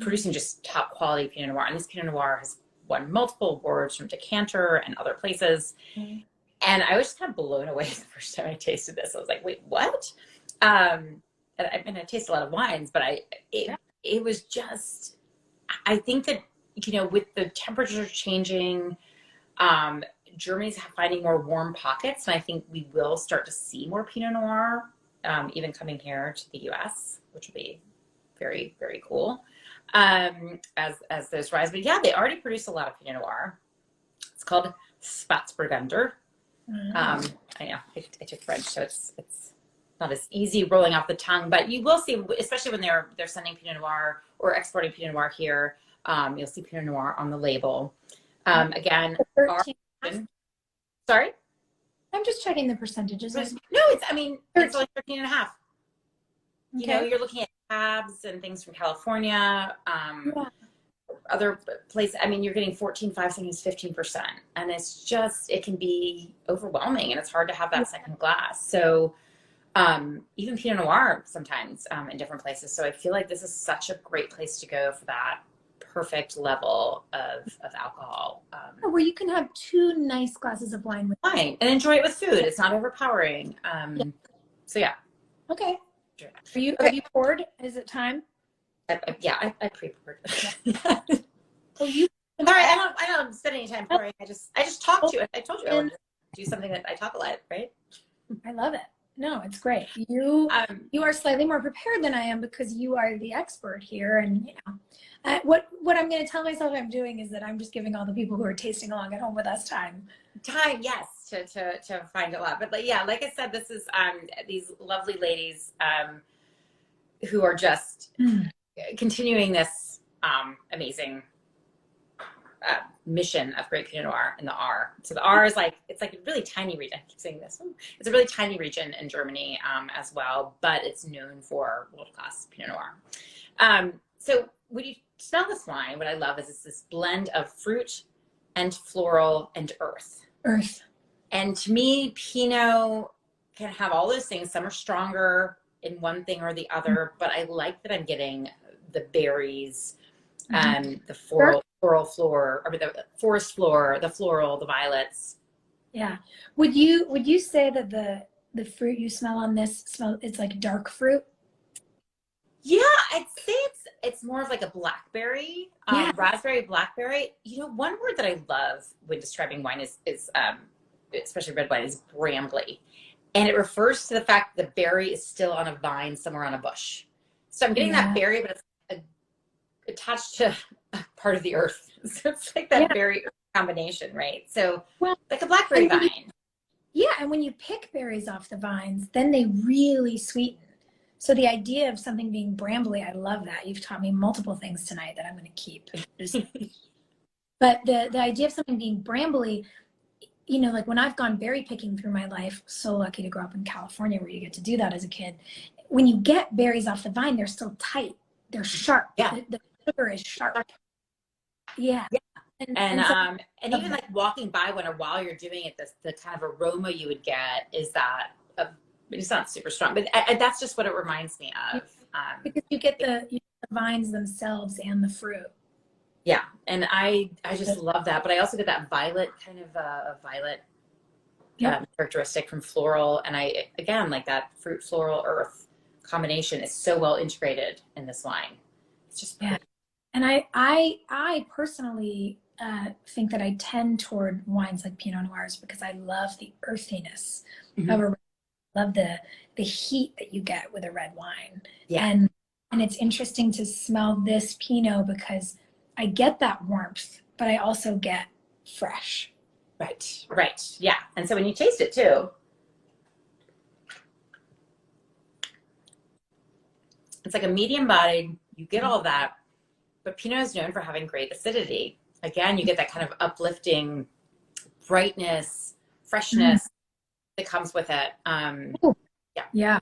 producing just top quality Pinot Noir. And this Pinot Noir has won multiple awards from Decanter and other places. And I was just kind of blown away the first time I tasted this. I was like, wait, what? And I taste a lot of wines, but it was just, I think that, with the temperature changing, Germany's finding more warm pockets. And I think we will start to see more Pinot Noir, even coming here to the US, which will be very, very cool. As those rise. But yeah, they already produce a lot of Pinot Noir. It's called Spätburgunder. I know I took French, so it's not as easy rolling off the tongue, but you will see, especially when they're sending Pinot Noir or exporting Pinot Noir here, you'll see Pinot Noir on the label. Again, sorry? I'm just checking the percentages. No, it's like 13 and a half. Okay. You're looking at cabs and things from California, other places. You're getting 14.5, sometimes 15%. And it's just, it can be overwhelming, and it's hard to have that second glass. So even Pinot Noir sometimes in different places. So I feel like this is such a great place to go for that perfect level of alcohol. Where you can have two nice glasses of wine with wine and enjoy it with food. It's not overpowering. So yeah. Okay. Have you poured? Is it time? I pre-poured. Sorry, I don't spend any time pouring. I just talk to it. I told you I wanted to do something that I talk a lot, right? I love it. No, it's great. You are slightly more prepared than I am because you are the expert here, and what I'm going to tell myself I'm doing is that I'm just giving all the people who are tasting along at home with us time. Yes, to find a lot. But like I said, this is these lovely ladies who are just continuing this amazing mission of Great Pinot Noir in the Ahr. So the Ahr is it's like a really tiny region. I keep saying this. It's a really tiny region in Germany as well, but it's known for world-class Pinot Noir. So when you smell this wine, what I love is it's this blend of fruit and floral and earth. And to me, Pinot can have all those things. Some are stronger in one thing or the other, but I like that I'm getting the berries, the floral floor, or the forest floor, the floral, the violets. Yeah. Would you say that the fruit you smell on this it's like dark fruit? Yeah, I'd say it's more of like a blackberry, raspberry, blackberry. One word that I love when describing wine is especially red wine, is brambly. And it refers to the fact that the berry is still on a vine somewhere on a bush. So I'm getting that berry, but it's attached to a part of the earth. So it's like that berry combination, right? So like a blackberry vine. And when you pick berries off the vines, then they really sweeten. So the idea of something being brambly, I love that. You've taught me multiple things tonight that I'm going to keep. But the idea of something being brambly, like when I've gone berry picking through my life, so lucky to grow up in California where you get to do that as a kid. When you get berries off the vine, they're still tight. They're sharp. Yeah. The sugar is sharp. Yeah. And even like walking by one, or while you're doing it, the kind of aroma you would get is that it's not super strong, but that's just what it reminds me of. Because you get the vines themselves and the fruit. Yeah, and I just love that. But I also get that violet kind of a violet characteristic from floral, and I again like that fruit, floral, earth combination is so well integrated in this wine. It's just Yeah. And I personally think that I tend toward wines like Pinot Noirs because I love the earthiness of a, love the heat that you get with a red wine. Yeah. And it's interesting to smell this Pinot because I get that warmth, but I also get fresh. Right. Yeah. And so when you taste it too, it's like a medium bodied, you get all that, but Pinot is known for having great acidity. Again, you get that kind of uplifting brightness, freshness that comes with it. Yeah.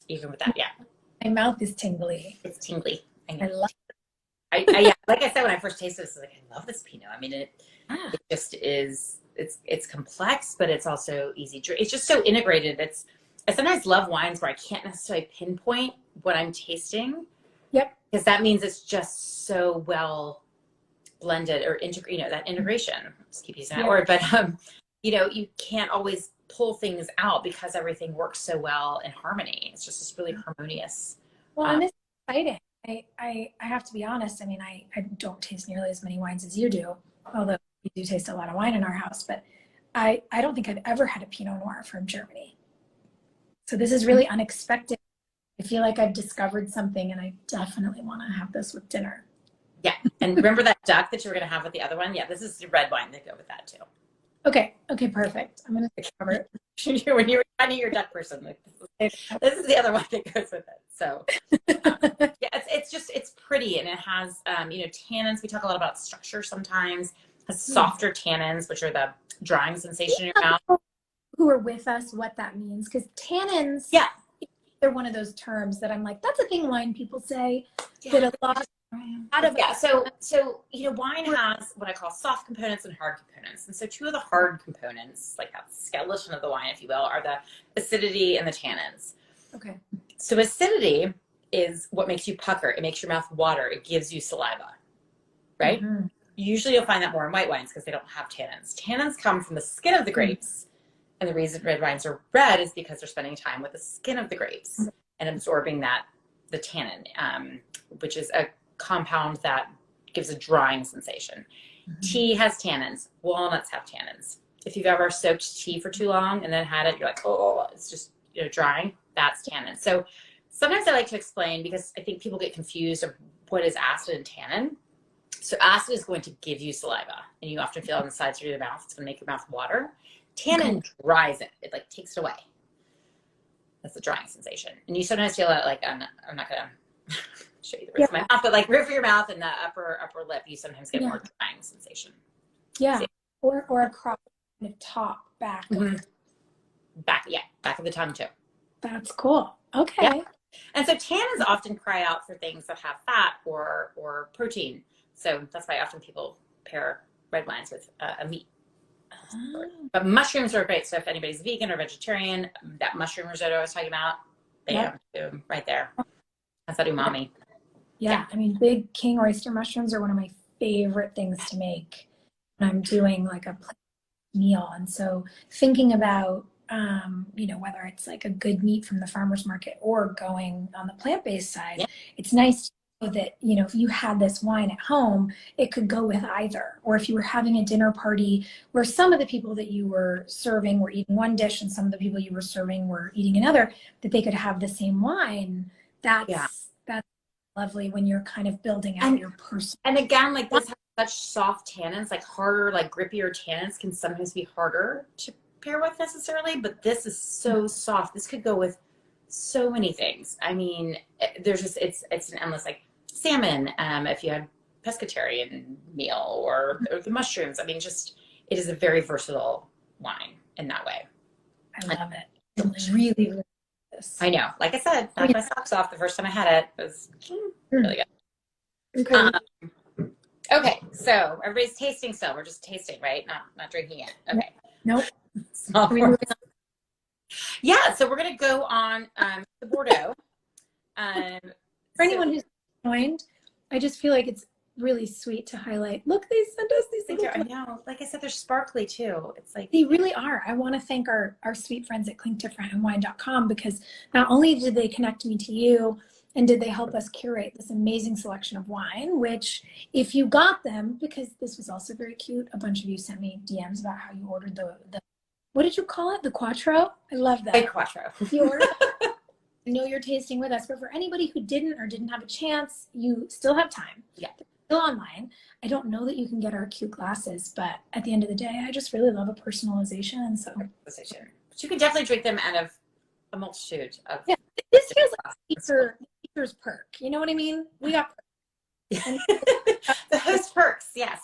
Even with that, yeah. My mouth is tingly. It's tingly. I love it. Yeah, like I said, when I first tasted this, I was like, I love this Pinot. I mean, it just is, it's complex, but it's also easy. It's just so integrated. I sometimes love wines where I can't necessarily pinpoint what I'm tasting. Yep. Because that means it's just so well blended or that integration. Just keep using that word, but you can't always pull things out because everything works so well in harmony. It's just this really harmonious. Well, and it's exciting. I have to be honest. I mean, I don't taste nearly as many wines as you do, although we do taste a lot of wine in our house, but I don't think I've ever had a Pinot Noir from Germany. So this is really unexpected. I feel like I've discovered something, and I definitely want to have this with dinner. Yeah. And remember that duck that you were going to have with the other one? Yeah, this is the red wine that go with that too. Okay, perfect. I'm going to cover it. When you were finding your duck person, like, this is the other one that goes with it. So yeah, it's pretty, and it has tannins. We talk a lot about structure sometimes. It has softer tannins, which are the drying sensation in your mouth. Who are with us what that means, because tannins, they're one of those terms that I'm like, that's a thing wine people say, that a lot of so wine has what I call soft components and hard components. And so two of the hard components, like that skeleton of the wine, if you will, are the acidity and the tannins. Okay. So acidity is what makes you pucker. It makes your mouth water. It gives you saliva, right? Mm-hmm. Usually you'll find that more in white wines because they don't have tannins. Tannins come from the skin of the grapes. And the reason red wines are red is because they're spending time with the skin of the grapes and absorbing the tannin, which is a compound that gives a drying sensation. Mm-hmm. Tea has tannins. Walnuts have tannins. If you've ever soaked tea for too long and then had it, you're like, oh, it's just drying. That's tannin. So sometimes I like to explain, because I think people get confused of what is acid and tannin. So acid is going to give you saliva, and you often feel it on the sides of your mouth. It's going to make your mouth water. Tannin dries it. It like takes it away. That's the drying sensation. And you sometimes feel it like, I'm not going to show you the roof of my mouth, but like roof of your mouth and the upper lip, you sometimes get more drying sensation. Yeah. So, or across the top, back. Mm-hmm. Back of the tongue too. That's cool. Okay. Yeah. And so tannins often cry out for things that have fat or protein. So that's why often people pair red wines with a meat. But mushrooms are great. So if anybody's vegan or vegetarian, that mushroom risotto I was talking about, bam, boom, right there. That's that umami. Yeah, I mean, big king oyster mushrooms are one of my favorite things to make when I'm doing like a meal. And so thinking about, whether it's like a good meat from the farmer's market or going on the plant-based side, it's nice to know that, if you had this wine at home, it could go with either. Or if you were having a dinner party where some of the people that you were serving were eating one dish and some of the people you were serving were eating another, that they could have the same wine. That's lovely when you're kind of building out your personal. And again, like this has such soft tannins, like harder, like grippier tannins can sometimes be harder to pair with necessarily, but this is so soft. This could go with so many things. I mean, there's just, it's an endless, like salmon, if you had pescatarian meal or the mushrooms. I mean, just, it is a very versatile wine in that way. I love it. It's really, really I know. Like I said, knocked my socks off the first time I had it. It was really good. Okay. Okay, so everybody's tasting still. We're just tasting, right? Not drinking it. Okay. Nope. Small pour. Yeah, so we're going to go on the Bordeaux. For anyone who's joined, I just feel like it's really sweet to highlight. Look, they sent us these little. I know. Like I said, they're sparkly too. It's like they really are. I want to thank our sweet friends at clinkdifferentandwine.com, because not only did they connect me to you and did they help us curate this amazing selection of wine, which if you got them, because this was also very cute, a bunch of you sent me DMs about how you ordered the what did you call it? The Quattro? I love that. the Quattro. You ordered I know you're tasting with us, but for anybody who didn't or didn't have a chance, you still have time. Yeah. They're still online. I don't know that you can get our cute glasses, but at the end of the day, I just really love a personalization. And so, But you can definitely drink them out of a multitude of. yeah, this feels like teacher's perk. You know what I mean? We got the host perks, yes.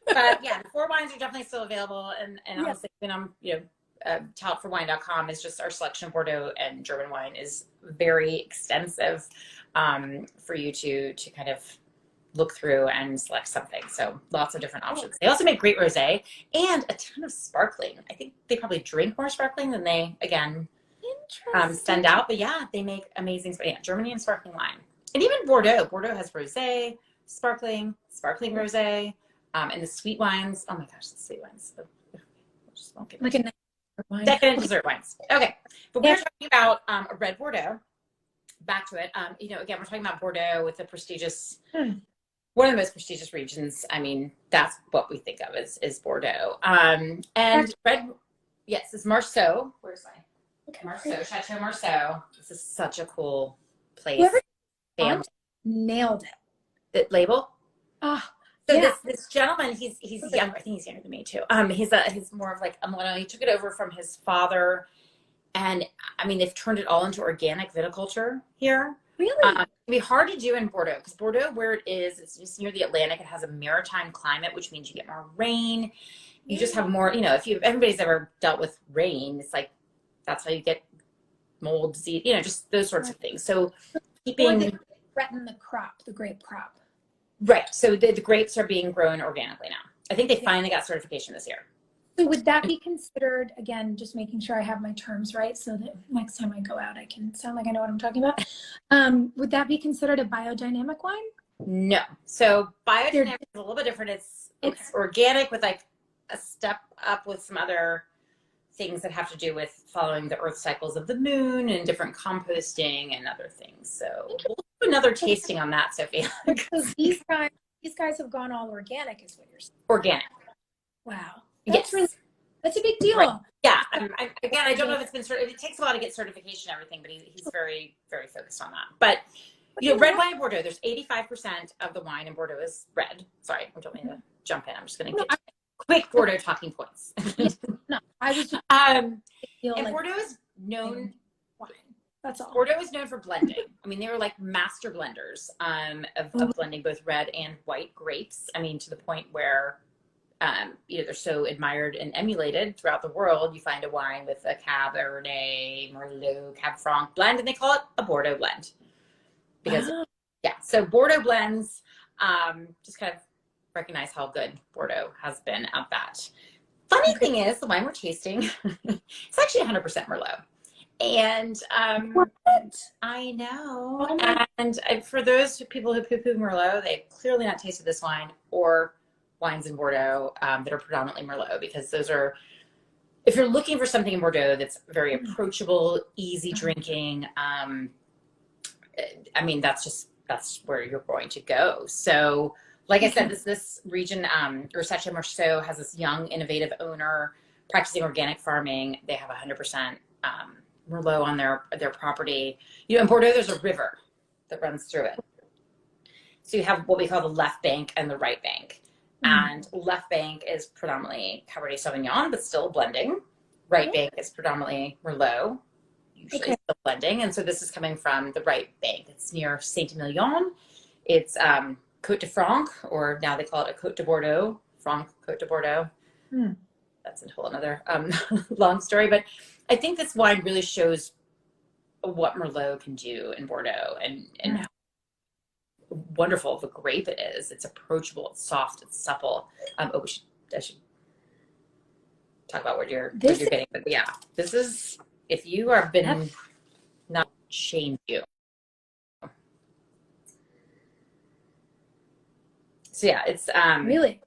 But yeah, the 4 wines are definitely still available, and honestly, when I'm TalentForWine.com is just our selection of Bordeaux and German wine is very extensive for you to kind of look through and select something. So lots of different options. They also make great rosé and a ton of sparkling. I think they probably drink more sparkling than they send out. But yeah, they make amazing. Yeah, Germany and sparkling wine, and even Bordeaux. Bordeaux has rosé, sparkling rosé, and the sweet wines. Oh my gosh, the sweet wines. Just won't get like a wine. decadent dessert wines. Okay, but we're talking about a red Bordeaux. Back to it. Again, we're talking about Bordeaux with the prestigious, one of the most prestigious regions. I mean, that's what we think of as Bordeaux. And red, yes, it's Marceau. Where's my Marceau? Chateau Marceau. This is such a cool place. Whoever nailed it. The label. Oh. So yeah. this gentleman, he's younger. I think he's younger than me too. He's more of like a millennial. He took it over from his father, and I mean they've turned it all into organic viticulture here. Really? It can be hard to do in Bordeaux because Bordeaux, where it is, it's just near the Atlantic. It has a maritime climate, which means you get more rain. You just have more. If everybody's ever dealt with rain, it's like that's how you get mold, disease. Just those sorts of things. So keeping threaten the grape crop. Right. So the grapes are being grown organically now. I think they finally got certification this year. So would that be considered, again, just making sure I have my terms right so that next time I go out, I can sound like I know what I'm talking about. Would that be considered a biodynamic wine? No. So biodynamic is a little bit different. It's organic with like a step up with some other things that have to do with following the earth cycles of the moon and different composting and other things. So we'll do another tasting on that, Sophia. So these guys have gone all organic, is what you're saying. Organic. Wow. Yes. That's a big deal. Right. Yeah. I don't know if it's been it takes a while to get certification and everything, but he's very, very focused on that. But red wine in Bordeaux, there's 85% of the wine in Bordeaux is red. Sorry, I don't mean to jump in. I'm just going to get quick Bordeaux talking points. No, I was just and Bordeaux is known wine. That's all. Bordeaux is known for blending. I mean, they were like master blenders of blending both red and white grapes. I mean, to the point where they're so admired and emulated throughout the world. You find a wine with a Cabernet, Merlot, Cab Franc blend, and they call it a Bordeaux blend. Because, so Bordeaux blends just kind of recognize how good Bordeaux has been at that. Funny thing is, the wine we're tasting, it's actually 100% Merlot. And I know. And for those people who poo-poo Merlot, they've clearly not tasted this wine or wines in Bordeaux that are predominantly Merlot, because those are, if you're looking for something in Bordeaux that's very approachable, easy drinking, I mean, that's where you're going to go. So like I said, this region, Risotto Marceau, has this young, innovative owner practicing organic farming. They have 100% Merlot on their property. In Bordeaux, there's a river that runs through it. So you have what we call the left bank and the right bank. And left bank is predominantly Cabernet Sauvignon, but still blending. Right bank is predominantly Merlot, usually still blending. And so this is coming from the right bank. It's near Saint-Emilion. It's Côte de Franc, or now they call it a Côte de Bordeaux, Franc Côte de Bordeaux. That's a whole another long story. But I think this wine really shows what Merlot can do in Bordeaux and how wonderful of a grape it is. It's approachable, it's soft, it's supple. I should talk about what you're getting. But yeah, this is, if you are been not change you. So yeah, it's Really?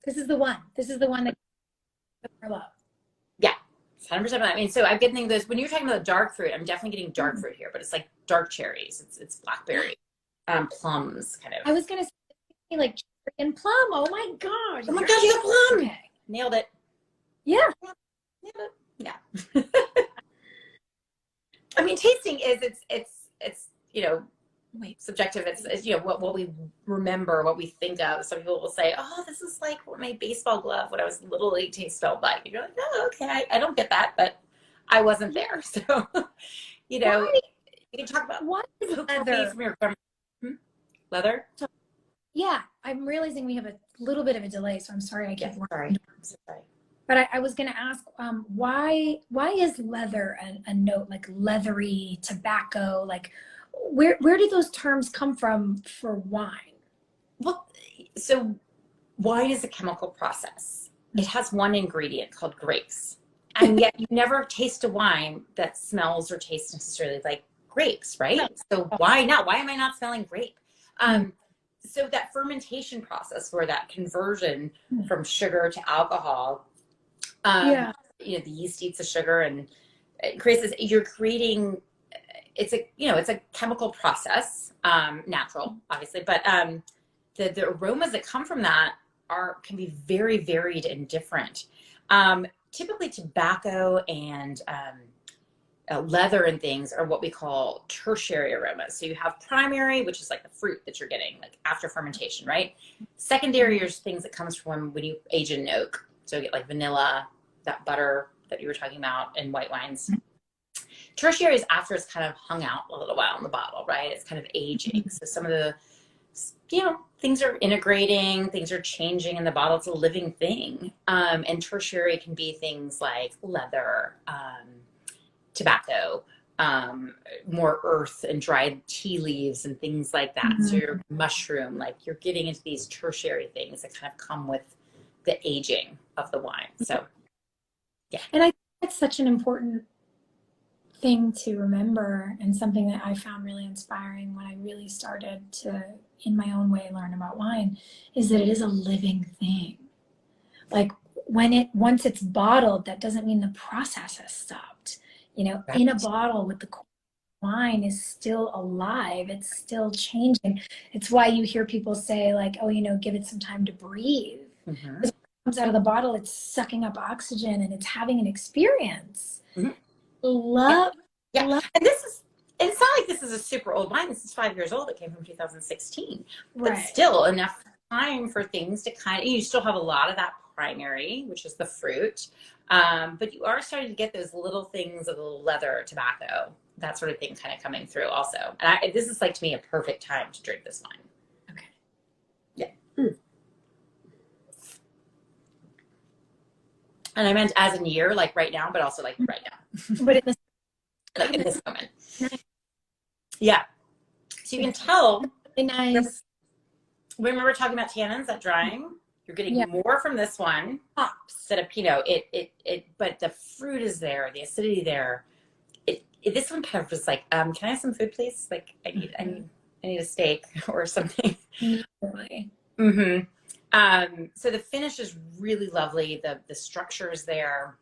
This is the one. This is the one that I love. yeah, it's 100%. I mean, so I'm getting those when you're talking about dark fruit. I'm definitely getting dark fruit here, but it's like dark cherries. It's blackberry, plums, kind of. I was gonna say like cherry and plum. Oh my god! Oh my gosh, you got plum! Okay. Nailed it. Yeah. Nailed it. Yeah. I mean, tasting is it's you know, subjective. It's you know what we remember, what we think of. Some people will say, "Oh, this is like what my baseball glove when I was little league taste felt like." And you're like, "Oh, okay, I don't get that," but I wasn't there, so you know, you can talk about what is leather from your leather. Yeah, I'm realizing we have a little bit of a delay, so I'm sorry I keep sorry. I'm so sorry. But I was going to ask, why is leather a note, like leathery, tobacco? Like, where do those terms come from for wine? Well, so wine is a chemical process. It has one ingredient called grapes, and yet you never taste a wine that smells or tastes necessarily like grapes, right? So why not? Why am I not smelling grape? So that fermentation process, where that conversion from sugar to alcohol. You know, the yeast eats the sugar and it creates this, you're creating, it's a chemical process, natural, obviously, but the aromas that come from that can be very varied and different. Typically tobacco and leather and things are what we call tertiary aromas. So you have primary, which is like the fruit that you're getting like after fermentation, right? Secondary is things that comes from when you age in oak. So you get like vanilla, that butter that you were talking about in white wines. Tertiary is after it's kind of hung out a little while in the bottle, right? It's kind of aging. So some of the, things are integrating, things are changing in the bottle. It's a living thing. And tertiary can be things like leather, tobacco, more earth and dried tea leaves and things like that. So your mushroom, like you're getting into these tertiary things that kind of come with the aging of the wine. So yeah. And I think it's such an important thing to remember, and something that I found really inspiring when I really started to, in my own way, learn about wine, is that it is a living thing. Like once it's bottled, that doesn't mean the process has stopped. Right. In a bottle with the wine is still alive. It's still changing. It's why you hear people say like, oh, give it some time to breathe. Because when it comes out of the bottle, it's sucking up oxygen and it's having an experience. Love. And it's not like this is a super old wine. This is 5 years old. It came from 2016. But still enough time for things to you still have a lot of that primary, which is the fruit. But you are starting to get those little things of the leather, tobacco, that sort of thing kind of coming through also. And this is like, to me, a perfect time to drink this wine. Okay. Yeah. And I meant as in year, like right now, but also like right now. But in this moment. Nice. Yeah. So you can tell. Really nice. Remember we're talking about tannins, that drying? You're getting more from this one instead of Pinot. But the fruit is there, the acidity there. This one kind of was like, can I have some food, please? Like I need a steak or something. Really. So the finish is really lovely. The structure is there.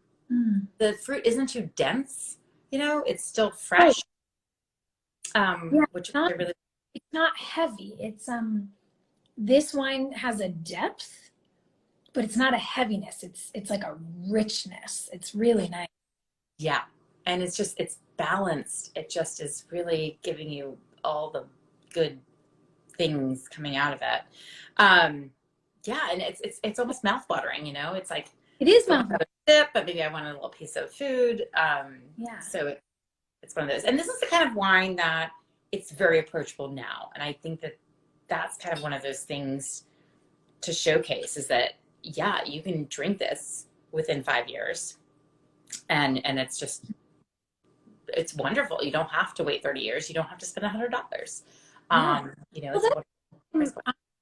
The fruit isn't too dense. It's still fresh. Which really. It's not heavy. It's this wine has a depth, but it's not a heaviness. It's like a richness. It's really nice. Yeah. And it's balanced. It just is really giving you all the good things coming out of it. And it's almost mouth-watering, It's like it is mouth-watering. Sip, but maybe I want a little piece of food. So it's one of those. And this is the kind of wine that it's very approachable now. And I think that that's kind of one of those things to showcase is that, you can drink this within 5 years. And it's wonderful. You don't have to wait 30 years. You don't have to spend $100. I've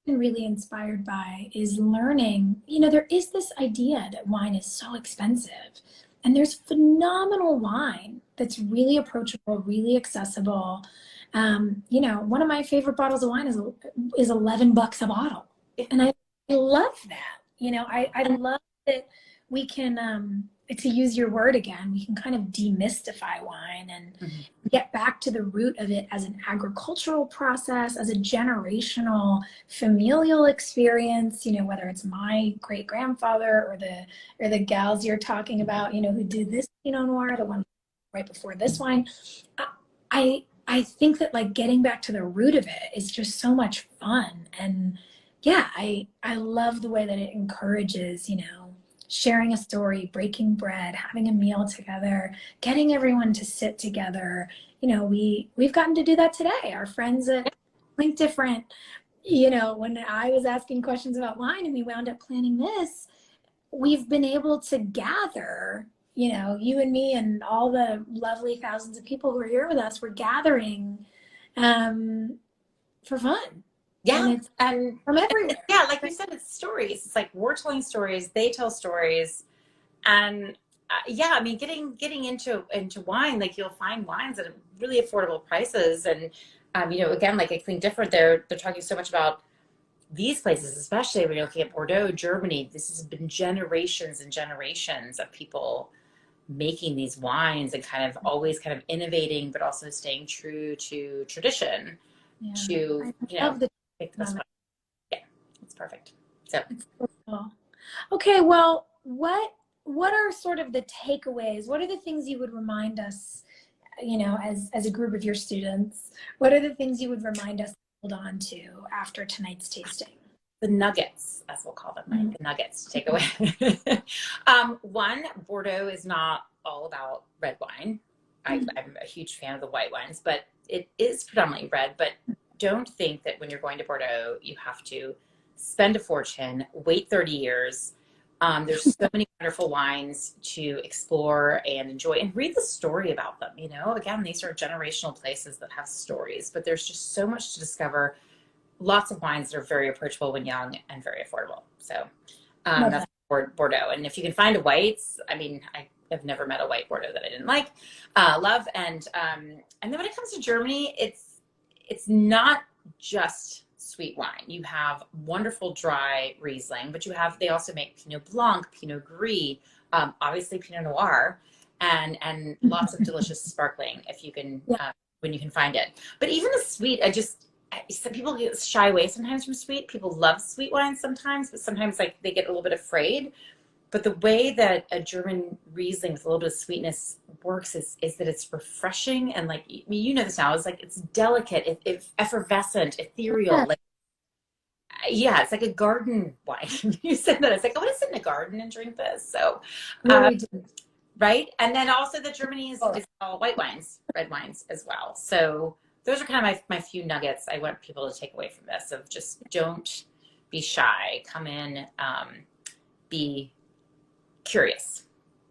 been really inspired by is learning, there is this idea that wine is so expensive, and there's phenomenal wine that's really approachable, really accessible. One of my favorite bottles of wine is $11 a bottle. And I love that. You know, I love that we can, to use your word again, we can kind of demystify wine and get back to the root of it as an agricultural process, as a generational familial experience, you know, whether it's my great grandfather or the gals you're talking about, you know, who did this Pinot Noir, the one right before this wine. I think that like getting back to the root of it is just so much fun. And yeah, I love the way that it encourages, you know, sharing a story, breaking bread, having a meal together, getting everyone to sit together. You know, we've gotten to do that today. Our friends at Think Different, you know, when I was asking questions about wine and we wound up planning this, we've been able to gather, you know, you and me and all the lovely thousands of people who are here with us, we're gathering for fun. Yeah. And it's from everywhere. Yeah, like you said, it's stories. It's like we're telling stories, they tell stories. And yeah, I mean, getting into wine, like you'll find wines at really affordable prices. And, you know, again, like I think different, they're talking so much about these places, especially when you're looking at Bordeaux, Germany. This has been generations and generations of people making these wines and kind of always kind of innovating, but also staying true to tradition. Yeah. To, you know, make this wine. Yeah, it's perfect. So it's so cool. Okay, well, what are sort of the takeaways? What are the things you would remind us, you know, as a group of your students? What are the things you would remind us to hold on to after tonight's tasting? The nuggets, as we'll call them, right? The nuggets to take away. One, Bordeaux is not all about red wine. I'm a huge fan of the white wines, but it is predominantly red. But don't think that when you're going to Bordeaux, you have to spend a fortune, wait 30 years. There's so many wonderful wines to explore and enjoy and read the story about them. You know, again, these are generational places that have stories, but there's just so much to discover. Lots of wines that are very approachable when young and very affordable. So that's Bordeaux. And if you can find a whites, I mean, I have never met a white Bordeaux that I didn't love. And then when it comes to Germany, it's not just sweet wine. You have wonderful dry Riesling, but they also make Pinot Blanc, Pinot Gris, obviously Pinot Noir, and lots of delicious sparkling if you can, when you can find it. But even the sweet, some people get shy away sometimes from sweet. People love sweet wines sometimes, but sometimes like they get a little bit afraid. But the way that a German Riesling with a little bit of sweetness works is that it's refreshing and like, I mean, you know this now, it's like, it's delicate, it's effervescent, ethereal. Like, yeah, it's like a garden wine. You said that. It's like, I want to sit in a garden and drink this. So, right. And then also the Germany is all white wines, red wines as well. So those are kind of my few nuggets I want people to take away from this of just don't be shy, come in, be curious.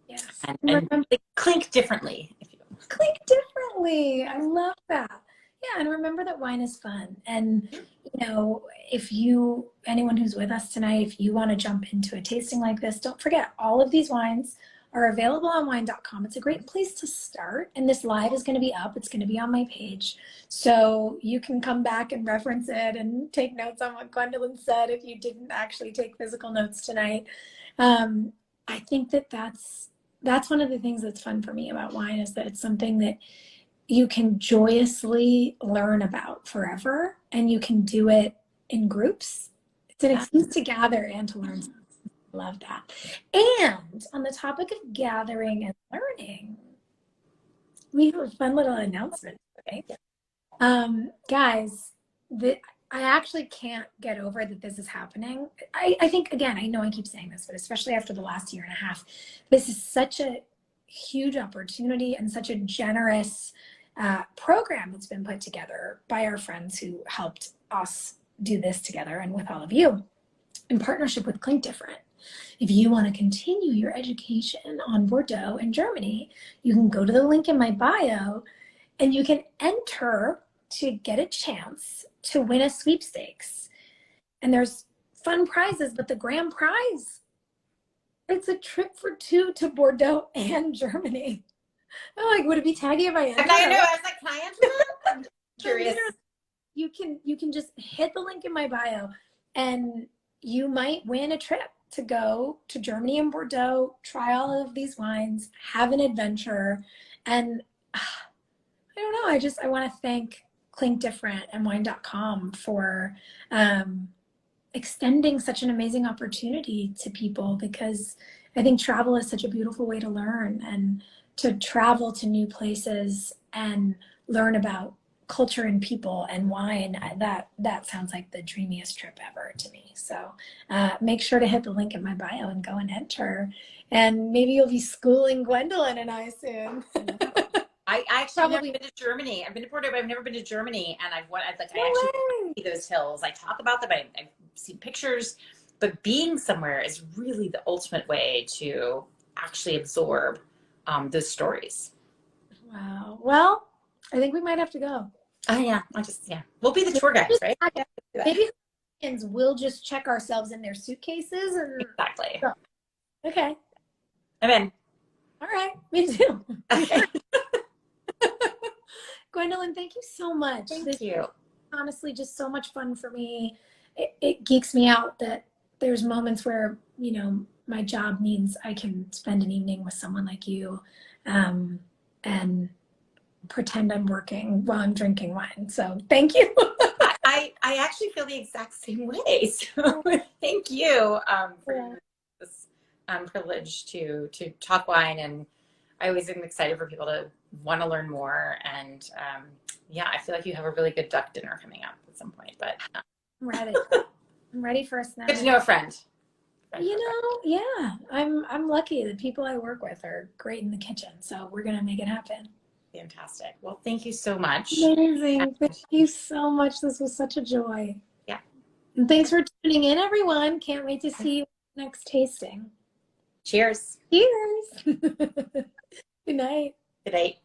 Yes. And clink differently, if you will. Clink differently. I love that. Yeah, and remember that wine is fun. And you know, anyone who's with us tonight, if you want to jump into a tasting like this, don't forget all of these wines are available on wine.com. It's a great place to start. And this live is going to be up. It's going to be on my page. So you can come back and reference it and take notes on what Gwendolyn said if you didn't actually take physical notes tonight. I think that's one of the things that's fun for me about wine is that it's something that you can joyously learn about forever, and you can do it in groups. It's an excuse to gather and to learn. Love that. And on the topic of gathering and learning, we have a fun little announcement today. Guys, I actually can't get over that this is happening. I think, again, I know I keep saying this, but especially after the last year and a half, this is such a huge opportunity and such a generous program that's been put together by our friends who helped us do this together and with all of you in partnership with Clink Different. If you want to continue your education on Bordeaux in Germany, you can go to the link in my bio and you can enter to get a chance to win a sweepstakes. And there's fun prizes, but the grand prize, it's a trip for two to Bordeaux and Germany. I'm like, would it be taggy if I enter? I know. I was like, can I enter that? I'm curious. You can just hit the link in my bio and you might win a trip to go to Germany and Bordeaux, try all of these wines, have an adventure. And I don't know, I want to thank Clink Different and wine.com for extending such an amazing opportunity to people, because I think travel is such a beautiful way to learn, and to travel to new places and learn about culture and people and wine. That sounds like the dreamiest trip ever to me. So make sure to hit the link in my bio and go and enter. And maybe you'll be schooling Gwendolyn and I soon. I actually have never been to Germany. I've been to Bordeaux, but I've never been to Germany. And I actually see those hills. I talk about them. I've seen pictures, but being somewhere is really the ultimate way to actually absorb those stories. Wow. Well, I think we might have to go. Oh yeah. We'll be the tour guides, right? Maybe we'll just check ourselves in their suitcases and exactly. Go. Okay. I'm in. All right. Me too. Okay. Gwendolyn, thank you so much. Thank you. Honestly, just so much fun for me. It geeks me out that there's moments where, you know, my job means I can spend an evening with someone like you, and pretend I'm working while I'm drinking wine. So thank you. I actually feel the exact same way. So thank you for this privilege to talk wine. And I always am excited for people to want to learn more. And I feel like you have a really good duck dinner coming up at some point. But I'm ready. I'm ready for a snack. Good to know a friend. Yeah, I'm lucky. The people I work with are great in the kitchen, so we're gonna make it happen. Fantastic. Well, thank you so much. Amazing. Thank you so much. This was such a joy. Yeah. And thanks for tuning in, everyone. Can't wait to see you next tasting. Cheers. Cheers. Good night. Good night.